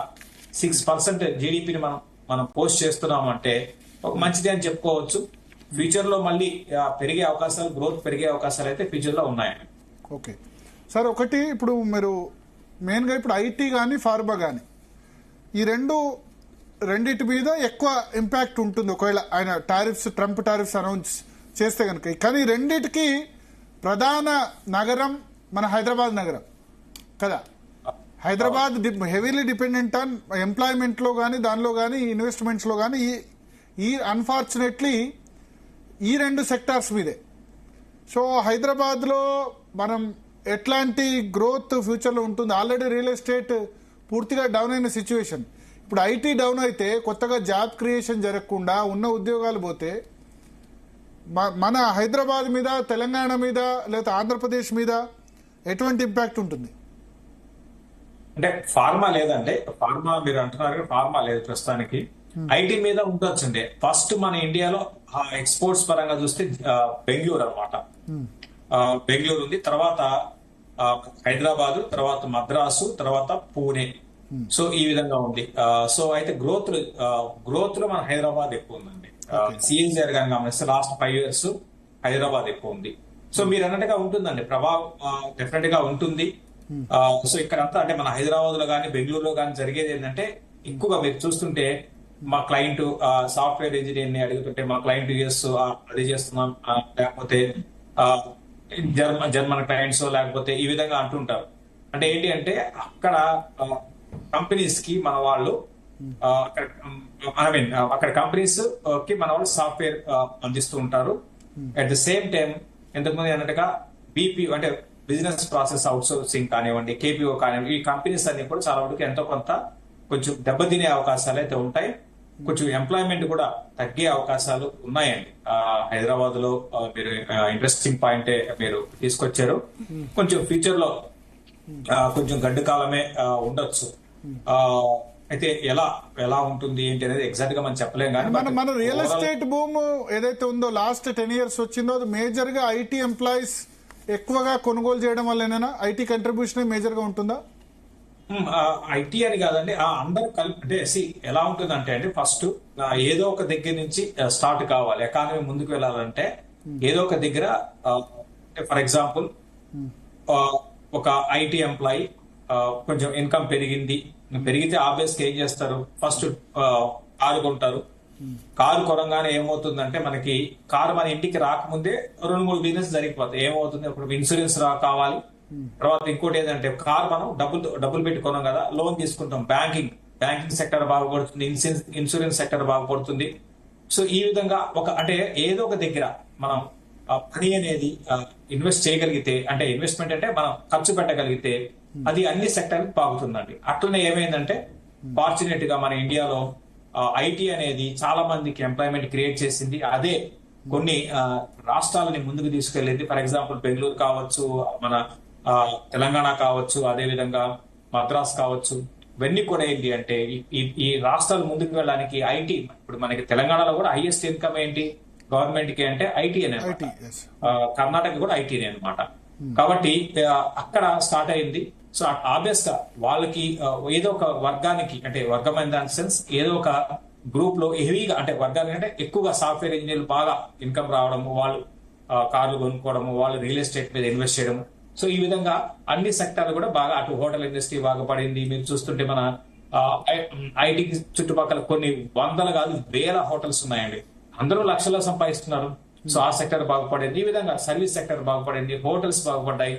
6% జీడిపిని మనం పోస్ట్ చేస్తున్నాం అంటే ఒక మంచిది అని చెప్పుకోవచ్చు. ఫ్యూచర్ లో మళ్ళీ పెరిగే అవకాశాలు, గ్రోత్ పెరిగే అవకాశాలు అయితే ఫ్యూచర్ లో ఉన్నాయండి. ఓకే సార్, ఒకటి ఇప్పుడు మీరు మెయిన్ గా ఇప్పుడు ఐటీ కానీ ఫార్మా కానీ ఈ రెండిటి మీద ఎక్కువ ఇంపాక్ట్ ఉంటుంది ఒకవేళ ఆయన ట్రంప్ టారిఫ్స్ అనౌన్స్ చేస్తే కనుక. కానీ రెండిటికి ప్రధాన నగరం మన హైదరాబాద్ నగరం కదా. Hyderabad heavily dependent on employment లో కానీ దానిలో కానీ ఇన్వెస్ట్మెంట్స్ లో కానీ ఈ అన్ఫార్చునేట్లీ ఈ 2 సెక్టార్స్ మీదే. సో హైదరాబాద్ లో మనం ఎట్లాంటి గ్రోత్ ఫ్యూచర్ లో ఉంటుంది? ఆల్రెడీ రియల్ ఎస్టేట్ పూర్తిగా డౌన్ అయిన సిచ్యువేషన్. ఇప్పుడు ఐటీ డౌన్ అయితే కొత్తగా జాబ్ క్రియేషన్ జరగకుండా ఉన్న ఉద్యోగాలు పోతే మన హైదరాబాద్ మీద, తెలంగాణ మీద, లేదా ఆంధ్రప్రదేశ్ మీద ఎటువంటి ఇంపాక్ట్ ఉంటుంది? అంటే ఫార్మా లేదంటే ఫార్మా మీరు అంటున్నారు, ఫార్మా లేదు ప్రస్తుతానికి. ఐటీ మీద ఉండొచ్చండి. ఫస్ట్ మన ఇండియాలో ఎక్స్పోర్ట్స్ పరంగా చూస్తే బెంగళూరు అనమాట. బెంగళూరు ఉంది, తర్వాత హైదరాబాద్, తర్వాత మద్రాసు, తర్వాత పూణే. సో ఈ విధంగా ఉంది. సో అయితే గ్రోత్ లో మన హైదరాబాద్ ఎక్కువ ఉందండి. సిఎస్ఆర్ గాని గమనిస్తే లాస్ట్ 5 years హైదరాబాద్ ఎక్కువ ఉంది. సో మీరు అన్నట్టుగా ఉంటుందండి, ప్రభావం డెఫినెట్ గా ఉంటుంది. సో ఇక్కడంతా అంటే మన హైదరాబాద్ లో కానీ బెంగళూరులో కానీ జరిగేది ఏంటంటే ఎక్కువగా మీరు చూస్తుంటే మా క్లయింట్ సాఫ్ట్వేర్ ఇంజనీర్ ని అడుగుతుంటే మా క్లయింట్ యూఎస్ అది చేస్తున్నాం, లేకపోతే జర్మన్ క్లయింట్స్ లేకపోతే ఈ విధంగా అంటుంటారు. అంటే ఏంటి అంటే అక్కడ కంపెనీస్ కి మన వాళ్ళు అక్కడ కంపెనీస్ కి మన వాళ్ళు సాఫ్ట్వేర్ అందిస్తూ ఉంటారు. అట్ ద సేమ్ టైం ఇంతకుముందు అన్నట్టుగా బీపీ అంటే బిజినెస్ ప్రాసెస్ అవుట్ సోర్సింగ్ కానివ్వండి, కేపీఓ కానివ్వండి, ఈ కంపెనీస్ అన్ని కూడా చాలా వరకు ఎంతో కొంత కొంచెం దెబ్బతినే అవకాశాలు అయితే ఉంటాయి. కొంచెం ఎంప్లాయ్మెంట్ కూడా తగ్గే అవకాశాలు ఉన్నాయండి. హైదరాబాద్ లో మీరు ఇంట్రెస్టింగ్ పాయింటే మీరు తీసుకొచ్చారు. కొంచెం ఫ్యూచర్ లో కొంచెం గడ్డు కాలమే ఉండొచ్చు. అయితే ఎలా ఉంటుంది ఏంటి అనేది ఎగ్జాక్ట్ గా మనం చెప్పలేం. కానీ మన రియల్ ఎస్టేట్ భూమి ఏదైతే ఉందో లాస్ట్ 10 years వచ్చిందో అది మేజర్ గా ఐటీ ఎంప్లాయీస్ ఎక్కువగా కొనుగోలు చేయడం వల్లనేనా? ఐటీ కంట్రిబ్యూషన్ మేజర్ గా ఉంటుందా? ఐటీ అని కాదండి, అందరూ కలిపి అంటే ఎలా ఉంటుందంటే అండి, ఫస్ట్ ఏదో ఒక దగ్గర నుంచి స్టార్ట్ కావాలి. ఎకానమీ ముందుకు వెళ్ళాలంటే ఏదో ఒక దగ్గర ఫర్ ఎగ్జాంపుల్ ఒక ఐటీ ఎంప్లాయీ కొంచెం ఇన్కమ్ పెరిగితే ఆబ్వియస్ గా ఏం చేస్తారు, ఫస్ట్ కారు కొంటారు. కారు కొనగానే ఏమవుతుందంటే మనకి కారు మన ఇంటికి రాకముందే 2-3 బిజినెస్ జరిగిపోతాయి. ఏమవుతుంది, ఇప్పుడు ఇన్సూరెన్స్ కావాలి, తర్వాత ఇంకోటి ఏంటంటే కారు మనం డబ్బులు పెట్టి కొనం కదా, లోన్ తీసుకుంటాం. బ్యాంకింగ్ సెక్టర్ బాగుపడుతుంది, ఇన్సూరెన్స్ సెక్టర్ బాగుపడుతుంది. సో ఈ విధంగా అంటే ఏదో ఒక దగ్గర మనం మనీ అనేది ఇన్వెస్ట్ చేయగలిగితే, అంటే ఇన్వెస్ట్మెంట్ అంటే మనం ఖర్చు పెట్టగలిగితే అది అన్ని సెక్టర్ బాగుతుందండి. అట్లనే ఏమైందంటే ఫార్చునేట్ గా మన ఇండియాలో ఐటీ అనేది చాలా మందికి ఎంప్లాయ్మెంట్ క్రియేట్ చేసింది. అదే కొన్ని రాష్ట్రాలని ముందుకు తీసుకెళ్ళింది. ఫర్ ఎగ్జాంపుల్ బెంగళూరు కావచ్చు, మన తెలంగాణ కావచ్చు, అదే విధంగా మద్రాస్ కావచ్చు. ఇవన్నీ కూడా ఏంటి అంటే ఈ రాష్ట్రాలు ముందుకు వెళ్ళడానికి ఐటీ, ఇప్పుడు మనకి తెలంగాణలో కూడా హైయెస్ట్ ఇన్కమ్ ఏంటి గవర్నమెంట్ కి అంటే ఐటీ అనే, కర్ణాటక కూడా ఐటీనే అనమాట. కాబట్టి అక్కడ స్టార్ట్ అయింది. సో ఆబ్వియస్ గా వాళ్ళకి ఏదో ఒక వర్గానికి, అంటే వర్గం ఇన్ దాని సెన్స్ ఏదో ఒక గ్రూప్ లో హెవీగా, అంటే వర్గానికి అంటే ఎక్కువగా సాఫ్ట్వేర్ ఇంజనీర్లు బాగా ఇన్కమ్ రావడము, వాళ్ళు కార్లు కొనుక్కోవడము, వాళ్ళు రియల్ ఎస్టేట్ మీద ఇన్వెస్ట్ చేయడము. సో ఈ విధంగా అన్ని సెక్టార్లు కూడా బాగా, అటు హోటల్ ఇండస్ట్రీ బాగా పడింది. మీరు చూస్తుంటే మన ఐటీకి చుట్టుపక్కల కొన్ని వందల కాదు వేల హోటల్స్ ఉన్నాయండి. అందరూ లక్షల్లో సంపాదిస్తున్నారు. సో ఆ సెక్టర్ బాగుపడింది. ఈ విధంగా సర్వీస్ సెక్టర్ బాగుపడింది, హోటల్స్ బాగుపడ్డాయి,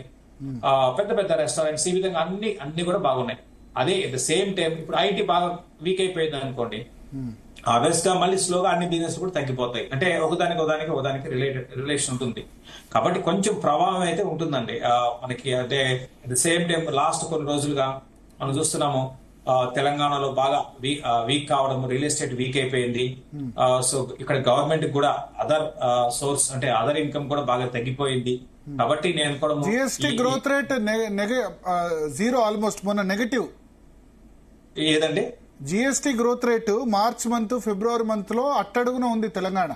పెద్ద పెద్ద రెస్టారెంట్స్, ఈ విధంగా అన్ని కూడా బాగున్నాయి. అదే ఎట్ ద సేమ్ టైం ఇప్పుడు ఐటీ బాగా వీక్ అయిపోయింది అనుకోండి, ఆబ్వియస్ గా మళ్ళీ స్లోగా అన్ని బిజినెస్ కూడా తగ్గిపోతాయి. అంటే ఒకదానికి రిలేషన్ ఉంటుంది. కాబట్టి కొంచెం ప్రభావం అయితే ఉంటుందండి మనకి. అంటే at the same time last కొన్ని రోజులుగా మనం చూస్తున్నాము తెలంగాణలో బాగా వీక్ కావడం, రియల్ ఎస్టేట్ వీక్ అయిపోయింది. సో ఇక్కడ గవర్నమెంట్ కూడా అదర్ సోర్స్, అంటే అదర్ ఇన్కమ్ కూడా బాగా తగ్గిపోయింది. కాబట్టి నేను కూడా GST growth rate zero, almost మొన్న నెగటివ్. ఏదండి GST growth rate March month, February month లో అట్టడుగున ఉంది తెలంగాణ.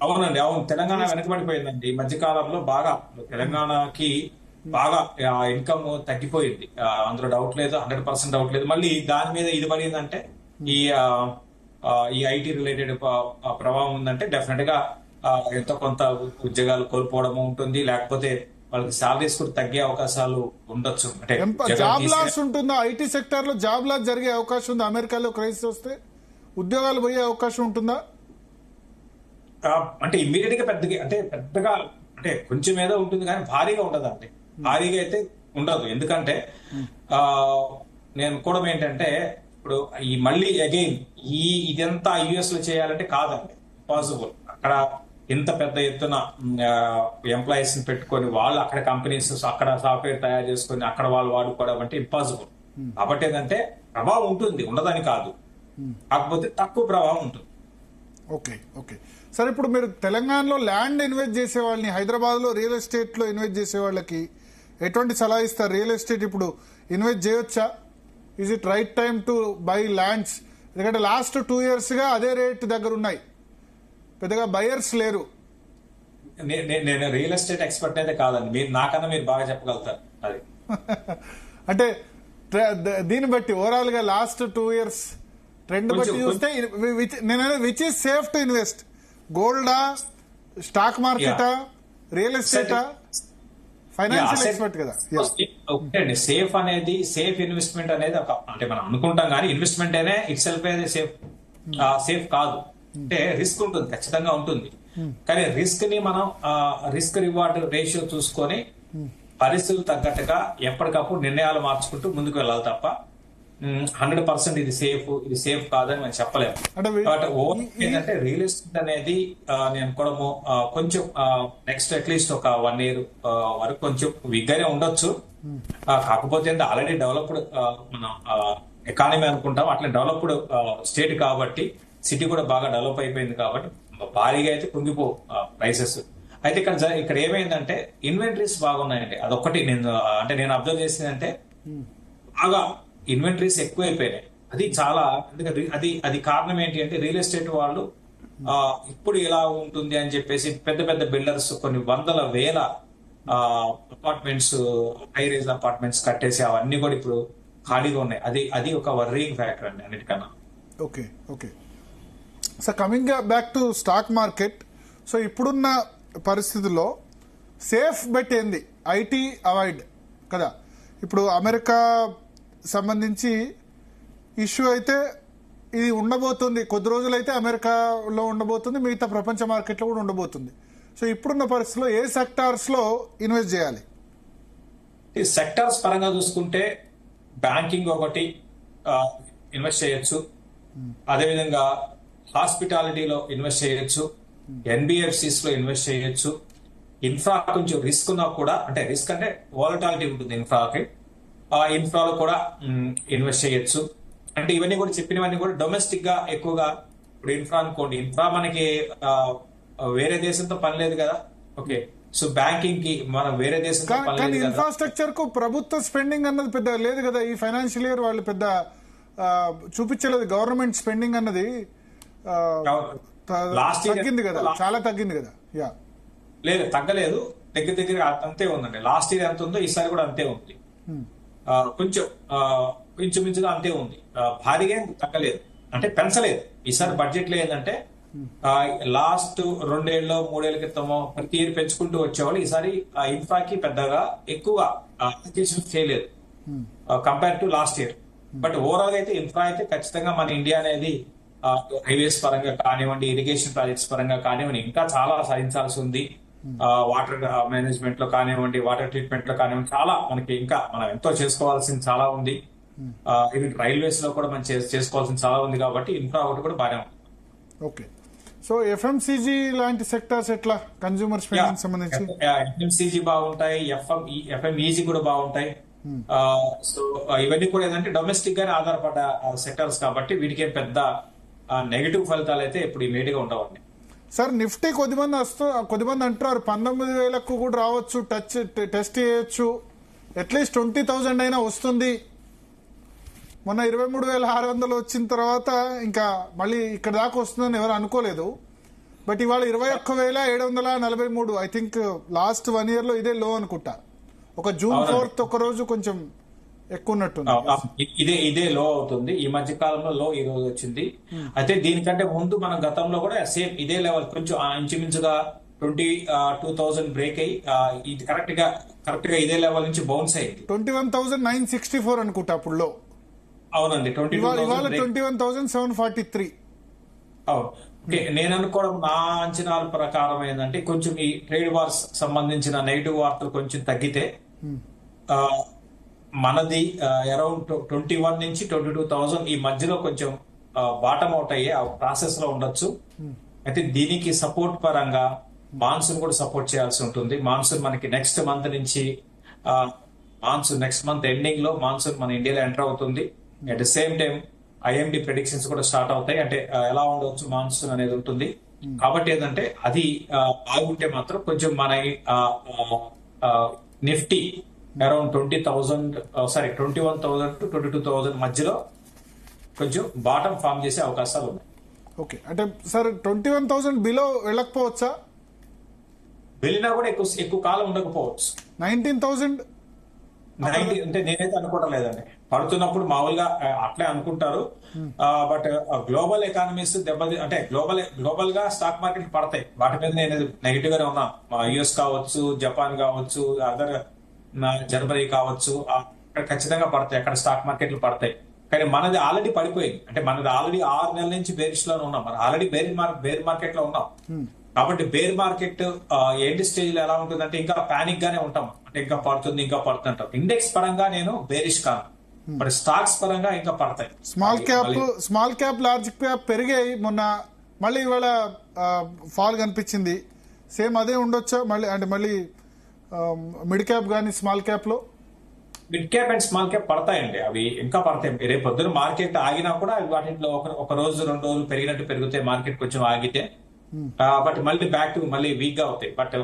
అవునండి, అవును, తెలంగాణ వెనకబడిపోయిందండి ఈ మధ్యకాలంలో. బాగా తెలంగాణకి బాగా ఇన్కమ్ తగ్గిపోయింది, అందులో డౌట్ లేదు, 100% డౌట్ లేదు. మళ్ళీ దాని మీద ఇది పడిందంటే ఈ ఐటీ రిలేటెడ్ ప్రభావం ఉందంటే డెఫినెట్ గా ఎంతో కొంత ఉద్యోగాలు కోల్పోవడం ఉంటుంది, లేకపోతే వాళ్ళకి సాలరీస్ కూడా తగ్గే అవకాశాలు ఉండొచ్చు. అంటే జాబ్ లాస్ ఉంటుందా ఐటీ సెక్టర్ లో? జాబ్ లాస్ జరిగే అవకాశం ఉందా? అమెరికాలో క్రైసిస్ వస్తే ఉద్యోగాలు పోయే అవకాశం ఉంటుందా? అంటే ఇమ్మీడియట్ గా పెద్దగా అంటే కొంచెం ఏదో ఉంటుంది కానీ భారీగా ఉండదండి. భారీగా అయితే ఉండదు. ఎందుకంటే నేను కూడా ఏంటంటే ఇప్పుడు ఈ మళ్ళీ అగైన్ ఇదంతా యుఎస్ లో చేయాలంటే కాదండి, పాసిబుల్. అక్కడ ఇంత పెద్ద ఎత్తున ఎంప్లాయీస్ ని పెట్టుకొని వాళ్ళు అక్కడ కంపెనీస్ అక్కడ సాఫ్ట్వేర్ తయారు చేసుకొని అక్కడ వాళ్ళు వాడుకోవడం అంటే ఇంపాసిబుల్. కాబట్టి ఏంటంటే ప్రభావం ఉంటుంది, ఉండదని కాదు, కాకపోతే తక్కువ ప్రభావం ఉంటుంది. ఓకే ఓకే సరే, ఇప్పుడు మీరు తెలంగాణలో ల్యాండ్ ఇన్వెస్ట్ చేసే వాళ్ళని, హైదరాబాద్ లో రియల్ ఎస్టేట్ లో ఇన్వెస్ట్ చేసే వాళ్ళకి ఎటువంటి సలహా ఇస్తారు? రియల్ ఎస్టేట్ ఇప్పుడు ఇన్వెస్ట్ చేయొచ్చా? Is it right time to buy lands? ఎందుకంటే లాస్ట్ 2 years గా అదే రేట్ దగ్గర ఉన్నాయి, పెద్దగా బయర్స్ లేరు. నేను రియల్ ఎస్టేట్ ఎక్స్పర్ట్ అయితే కాదండి, మీరు నాకన్నా మీరు బాగా చెప్పగలుగుతారు అది. అంటే దీన్ని బట్టి ఓవరాల్ గా లాస్ట్ 2 years ట్రెండ్ బట్టి చూస్తే నేను which is safe to invest? గోల్డా, స్టాక్ మార్కెటా, రియల్ ఎస్టేటా? ఫైనాన్షియల్ ఎక్స్పర్ట్ కదా. ఓకే అండి, సేఫ్ ఇన్వెస్ట్మెంట్ అనేది ఒక, అంటే మనం అనుకుంటాం కానీ ఇన్వెస్ట్మెంట్ అనే ఇట్ సెల్ఫ్ సేఫ్ కాదు. అంటే రిస్క్ ఉంటుంది, ఖచ్చితంగా ఉంటుంది. కానీ రిస్క్ ని మనం రిస్క్ రివార్డ్ రేషియో చూసుకొని పరిస్థితులు తగ్గట్టుగా ఎప్పటికప్పుడు నిర్ణయాలు మార్చుకుంటూ ముందుకు వెళ్ళాలి తప్ప 100% ఇది సేఫ్ కాదని మనం చెప్పలేము. బట్ ఓవర్ ఏంటంటే రియల్ ఎస్టేట్ అనేది నేను కూడా కొంచెం నెక్స్ట్ అట్లీస్ట్ ఒక 1 year వరకు కొంచెం వీక్గానే ఉండొచ్చు. కాకపోతే ఆల్రెడీ డెవలప్డ్ మన ఎకానమీ అనుకుంటాం, అట్లా డెవలప్డ్ స్టేట్ కాబట్టి, సిటీ కూడా బాగా డెవలప్ అయిపోయింది కాబట్టి భారీగా అయితే కుంగిపో ప్రైసెస్. అయితే ఇక్కడ ఏమైందంటే ఇన్వెంటరీస్ బాగున్నాయండి, అదొక్కటి నేను అబ్జర్వ్ చేసిందంటే బాగా ఇన్వెంటరీస్ ఎక్కువైపోయినాయి. అది చాలా, ఎందుకంటే అది కారణం ఏంటి అంటే రియల్ ఎస్టేట్ వాళ్ళు ఇప్పుడు ఎలా ఉంటుంది అని చెప్పేసి పెద్ద పెద్ద బిల్డర్స్ కొన్ని వందల వేల అపార్ట్మెంట్స్, హై రైజ్ అపార్ట్మెంట్స్ కట్టేసి అవన్నీ కూడా ఇప్పుడు ఖాళీగా ఉన్నాయి. అది ఒక వర్రింగ్ ఫ్యాక్టర్ అండి అన్నిటికన్నా. Okay okay so coming back to stock market, so ఇప్పుడున్న పరిస్థితుల్లో సేఫ్ బెట్ ఏంది? ఐటీ అవాయిడ్ కదా, ఇప్పుడు అమెరికా సంబంధించి ఇష్యూ అయితే ఇది ఉండబోతుంది, కొద్ది రోజులైతే అమెరికాలో ఉండబోతుంది, మిగతా ప్రపంచ మార్కెట్లో కూడా ఉండబోతుంది. సో ఇప్పుడున్న పరిస్థితుల్లో ఏ సెక్టార్స్లో ఇన్వెస్ట్ చేయాలి? ఈ సెక్టార్స్ పరంగా చూసుకుంటే బ్యాంకింగ్ ఒకటి ఇన్వెస్ట్ చేయొచ్చు, అదేవిధంగా హాస్పిటాలిటీలో ఇన్వెస్ట్ చేయొచ్చు, ఎన్బిఎఫ్సిస్ లో ఇన్వెస్ట్ చేయొచ్చు. ఇన్ఫ్రా కొంచెం రిస్క్ ఉన్నా కూడా, అంటే రిస్క్ అంటే వాలటాలిటీ ఉంటుంది ఇన్ఫ్రాకి, ఆ ఇన్ఫ్రాలో కూడా ఇన్వెస్ట్ చేయొచ్చు. అంటే ఇవన్నీ కూడా చెప్పినవన్నీ కూడా డొమెస్టిక్ గా ఎక్కువగా. ఇప్పుడు ఇన్ఫ్రా అనుకోండి, ఇన్ఫ్రా మనకి వేరే దేశంతో పని లేదు కదా. ఓకే, సో బ్యాంకింగ్ కి మనం వేరే దేశంతో పని కానీ లేదు కదా. ఇన్ఫ్రాస్ట్రక్చర్ కు ప్రభుత్వ స్పెండింగ్ అన్నది పెద్ద లేదు కదా. ఈ ఫైనాన్షియల్ ఇయర్ వాళ్ళు పెద్ద చూపించలేదు. గవర్నమెంట్ స్పెండింగ్ అన్నది లాస్ట్ ఇయర్ తగ్గింది కదా, చాలా తగ్గింది కదా. యా, లేదు తగ్గలేదు, దగ్గర అంతే ఉందండి. లాస్ట్ ఇయర్ ఎంత ఉందో ఈసారి కూడా అంతే ఉంది. కొంచెం ఇంచుమించుగా అంతే ఉంది, భారీగా ఏం తగ్గలేదు, అంటే పెంచలేదు. ఈసారి బడ్జెట్ లో ఏంటంటే లాస్ట్ 2 ఏళ్ళు 3 ఏళ్ల క్రితమో ప్రతి ఇయర్ పెంచుకుంటూ వచ్చేవాళ్ళు. ఈసారి ఇన్ఫ్రాకి పెద్దగా ఎక్కువ అప్లికేషన్ చేయలేదు compare to last year. But overall అయితే ఇన్ఫ్రా అయితే ఖచ్చితంగా మన ఇండియా అనేది హైవేస్ పరంగా కానివ్వండి, ఇరిగేషన్ ప్రాజెక్ట్స్ పరంగా కానివ్వండి, ఇంకా చాలా సాధించాల్సి ఉంది. వాటర్ మేనేజ్మెంట్ లో కానివ్వండి, వాటర్ ట్రీట్మెంట్ లో కానివ్వండి, చాలా మనకి ఇంకా మనం ఎంతో చేసుకోవాల్సింది చాలా ఉంది. ఈవెన్ రైల్వేస్ లో కూడా మనం చేసుకోవాల్సింది చాలా ఉంది. కాబట్టి ఇన్ఫ్రా ఒకటి కూడా బాగానే ఉంది. ఓకే. సో ఎఫ్ఎంసీజీ లాంటి సెక్టార్స్ ఎట్లా కన్స్యూమర్ స్పెండింగ్ సంబంధించి? ఎఫ్ఎంసీజీ బాగుంటాయి, ఎఫ్ఎంఈజీ కూడా బాగుంటాయి. సో ఇవన్నీ కూడా ఏంటంటే డొమెస్టిక్ గానే ఆధారపడ్డ సెక్టార్స్ కాబట్టి వీటికి పెద్ద నెగిటివ్ ఫలితాలు అయితే ఇప్పుడు ఇమీడియట్ గా ఉండవండి. సార్ నిఫ్టీ కొద్దిమంది అంటున్నారు 19,000 కూడా రావచ్చు, టెస్ట్ చేయొచ్చు, అట్లీస్ట్ 20,000 అయినా వస్తుంది. మొన్న 23,600 వచ్చిన తర్వాత ఇంకా మళ్ళీ ఇక్కడ దాకా వస్తుందని ఎవరు అనుకోలేదు. బట్ ఇవాళ 21,743. ఐ థింక్ లాస్ట్ 1 year లో ఇదే లో అనుకుంటా. ఒక జూన్ 4th ఒక రోజు కొంచెం ఎక్కువ ఉన్నట్టుంది. ఇదే లో అవుతుంది. ఈ మధ్య కాలంలో లో ఈ రోజు వచ్చింది. అయితే దీనికంటే ముందు మనం గతంలో కూడా సేమ్ ఇదే లెవెల్ కొంచెం ఇంచుమించుగా 22,000 బ్రేక్ అయ్యి ఇది కరెక్ట్ గా ఇదే లెవెల్ నుంచి బౌన్స్ అయింది. 21,964 అనుకుంటా అప్పుడు లో. అవునండి, 21,743. అవును. నేను అనుకోవడం, నా అంచనాల ప్రకారం ఏంటంటే కొంచెం ఈ ట్రేడ్ వార్స్ సంబంధించిన నెగిటివ్ వార్తలు కొంచెం తగ్గితే మనది అరౌండ్ 21 నుంచి 22,000 ఈ మధ్యలో కొంచెం బాటమ్ అవుట్ అయ్యే ప్రాసెస్ లో ఉండొచ్చు. అయితే దీనికి సపోర్ట్ పరంగా మాన్సూన్ కూడా సపోర్ట్ చేయాల్సి ఉంటుంది. మాన్సూన్ మనకి నెక్స్ట్ మంత్ నుంచి నెక్స్ట్ మంత్ ఎండింగ్ లో మాన్సూన్ మన ఇండియాలో ఎంటర్ అవుతుంది. At the same time IMD predictions కూడా స్టార్ట్ అవుతాయి. అంటే ఎలా ఉండవచ్చు మాన్సూన్ అనేది ఉంటుంది. కాబట్టి ఏంటంటే అది బాగుంటే మాత్రం కొంచెం మన నిఫ్టీ అరౌండ్ 21,000 to 22,000 మధ్యలో కొంచెం బాటం ఫామ్ చేసే అవకాశాలు ఉన్నాయి. ఓకే, అంటే సార్ 21,000 బిలో వెళ్ళకపోవచ్చా? వెళ్ళినా కూడా ఎక్కువ కాలం ఉండకపోవచ్చు. 19,000 అంటే నేనైతే అనుకోవడం లేదండి. పడుతున్నప్పుడు మామూలుగా అట్లే అనుకుంటారు. బట్ గ్లోబల్ ఎకానమీస్ అంటే గ్లోబల్ గా స్టాక్ మార్కెట్ పడతాయి. వాటి మీద నేను నెగిటివ్ గానే ఉన్నా. యుఎస్ కావచ్చు, జపాన్ కావచ్చు, అదర్ జర్మనీ కావచ్చు, అక్కడ ఖచ్చితంగా పడతాయి. అక్కడ స్టాక్ మార్కెట్లు పడతాయి. కానీ మనది ఆల్రెడీ పడిపోయింది. అంటే మనది ఆల్రెడీ 6 నెలల నుంచి బేరిష్ లోనే ఉన్నాం. మనం ఆల్రెడీ బేర్ మార్కెట్ లో ఉన్నాం. కాబట్టి బేర్ మార్కెట్ ఎండ్ స్టేజ్ లో ఎలా ఉంటుందంటే ఇంకా పానిక్ గానే ఉంటాం. అంటే ఇంకా పడుతుంది అంటాం. ఇండెక్స్ పరంగా నేను బేరిష్ కాను, మరి స్టాక్స్ పరంగా ఇంకా పడతాయి. స్మాల్ క్యాప్ లార్జ్ క్యాప్ పెరిగాయి మొన్న, మళ్ళీ ఇవాళ ఫాల్ కనిపించింది. సేమ్ అదే ఉండొచ్చా మళ్ళీ? అంటే మళ్ళీ మిడ్ క్యాప్ కానీ స్మాల్ క్యాప్ లో? Mid cap and small cap పడతాయండి. అవి ఇంకా పడతాయి. రేపు పొద్దున మార్కెట్ ఆగినా కూడా వాటిలో ఒక రోజు 2 రోజులు పెరిగినట్టు పెరిగితే మార్కెట్ కొంచెం ఆగితే, బట్ మళ్ళీ బ్యాక్ టు మళ్ళీ వీక్ గా అవుతాయి. బట్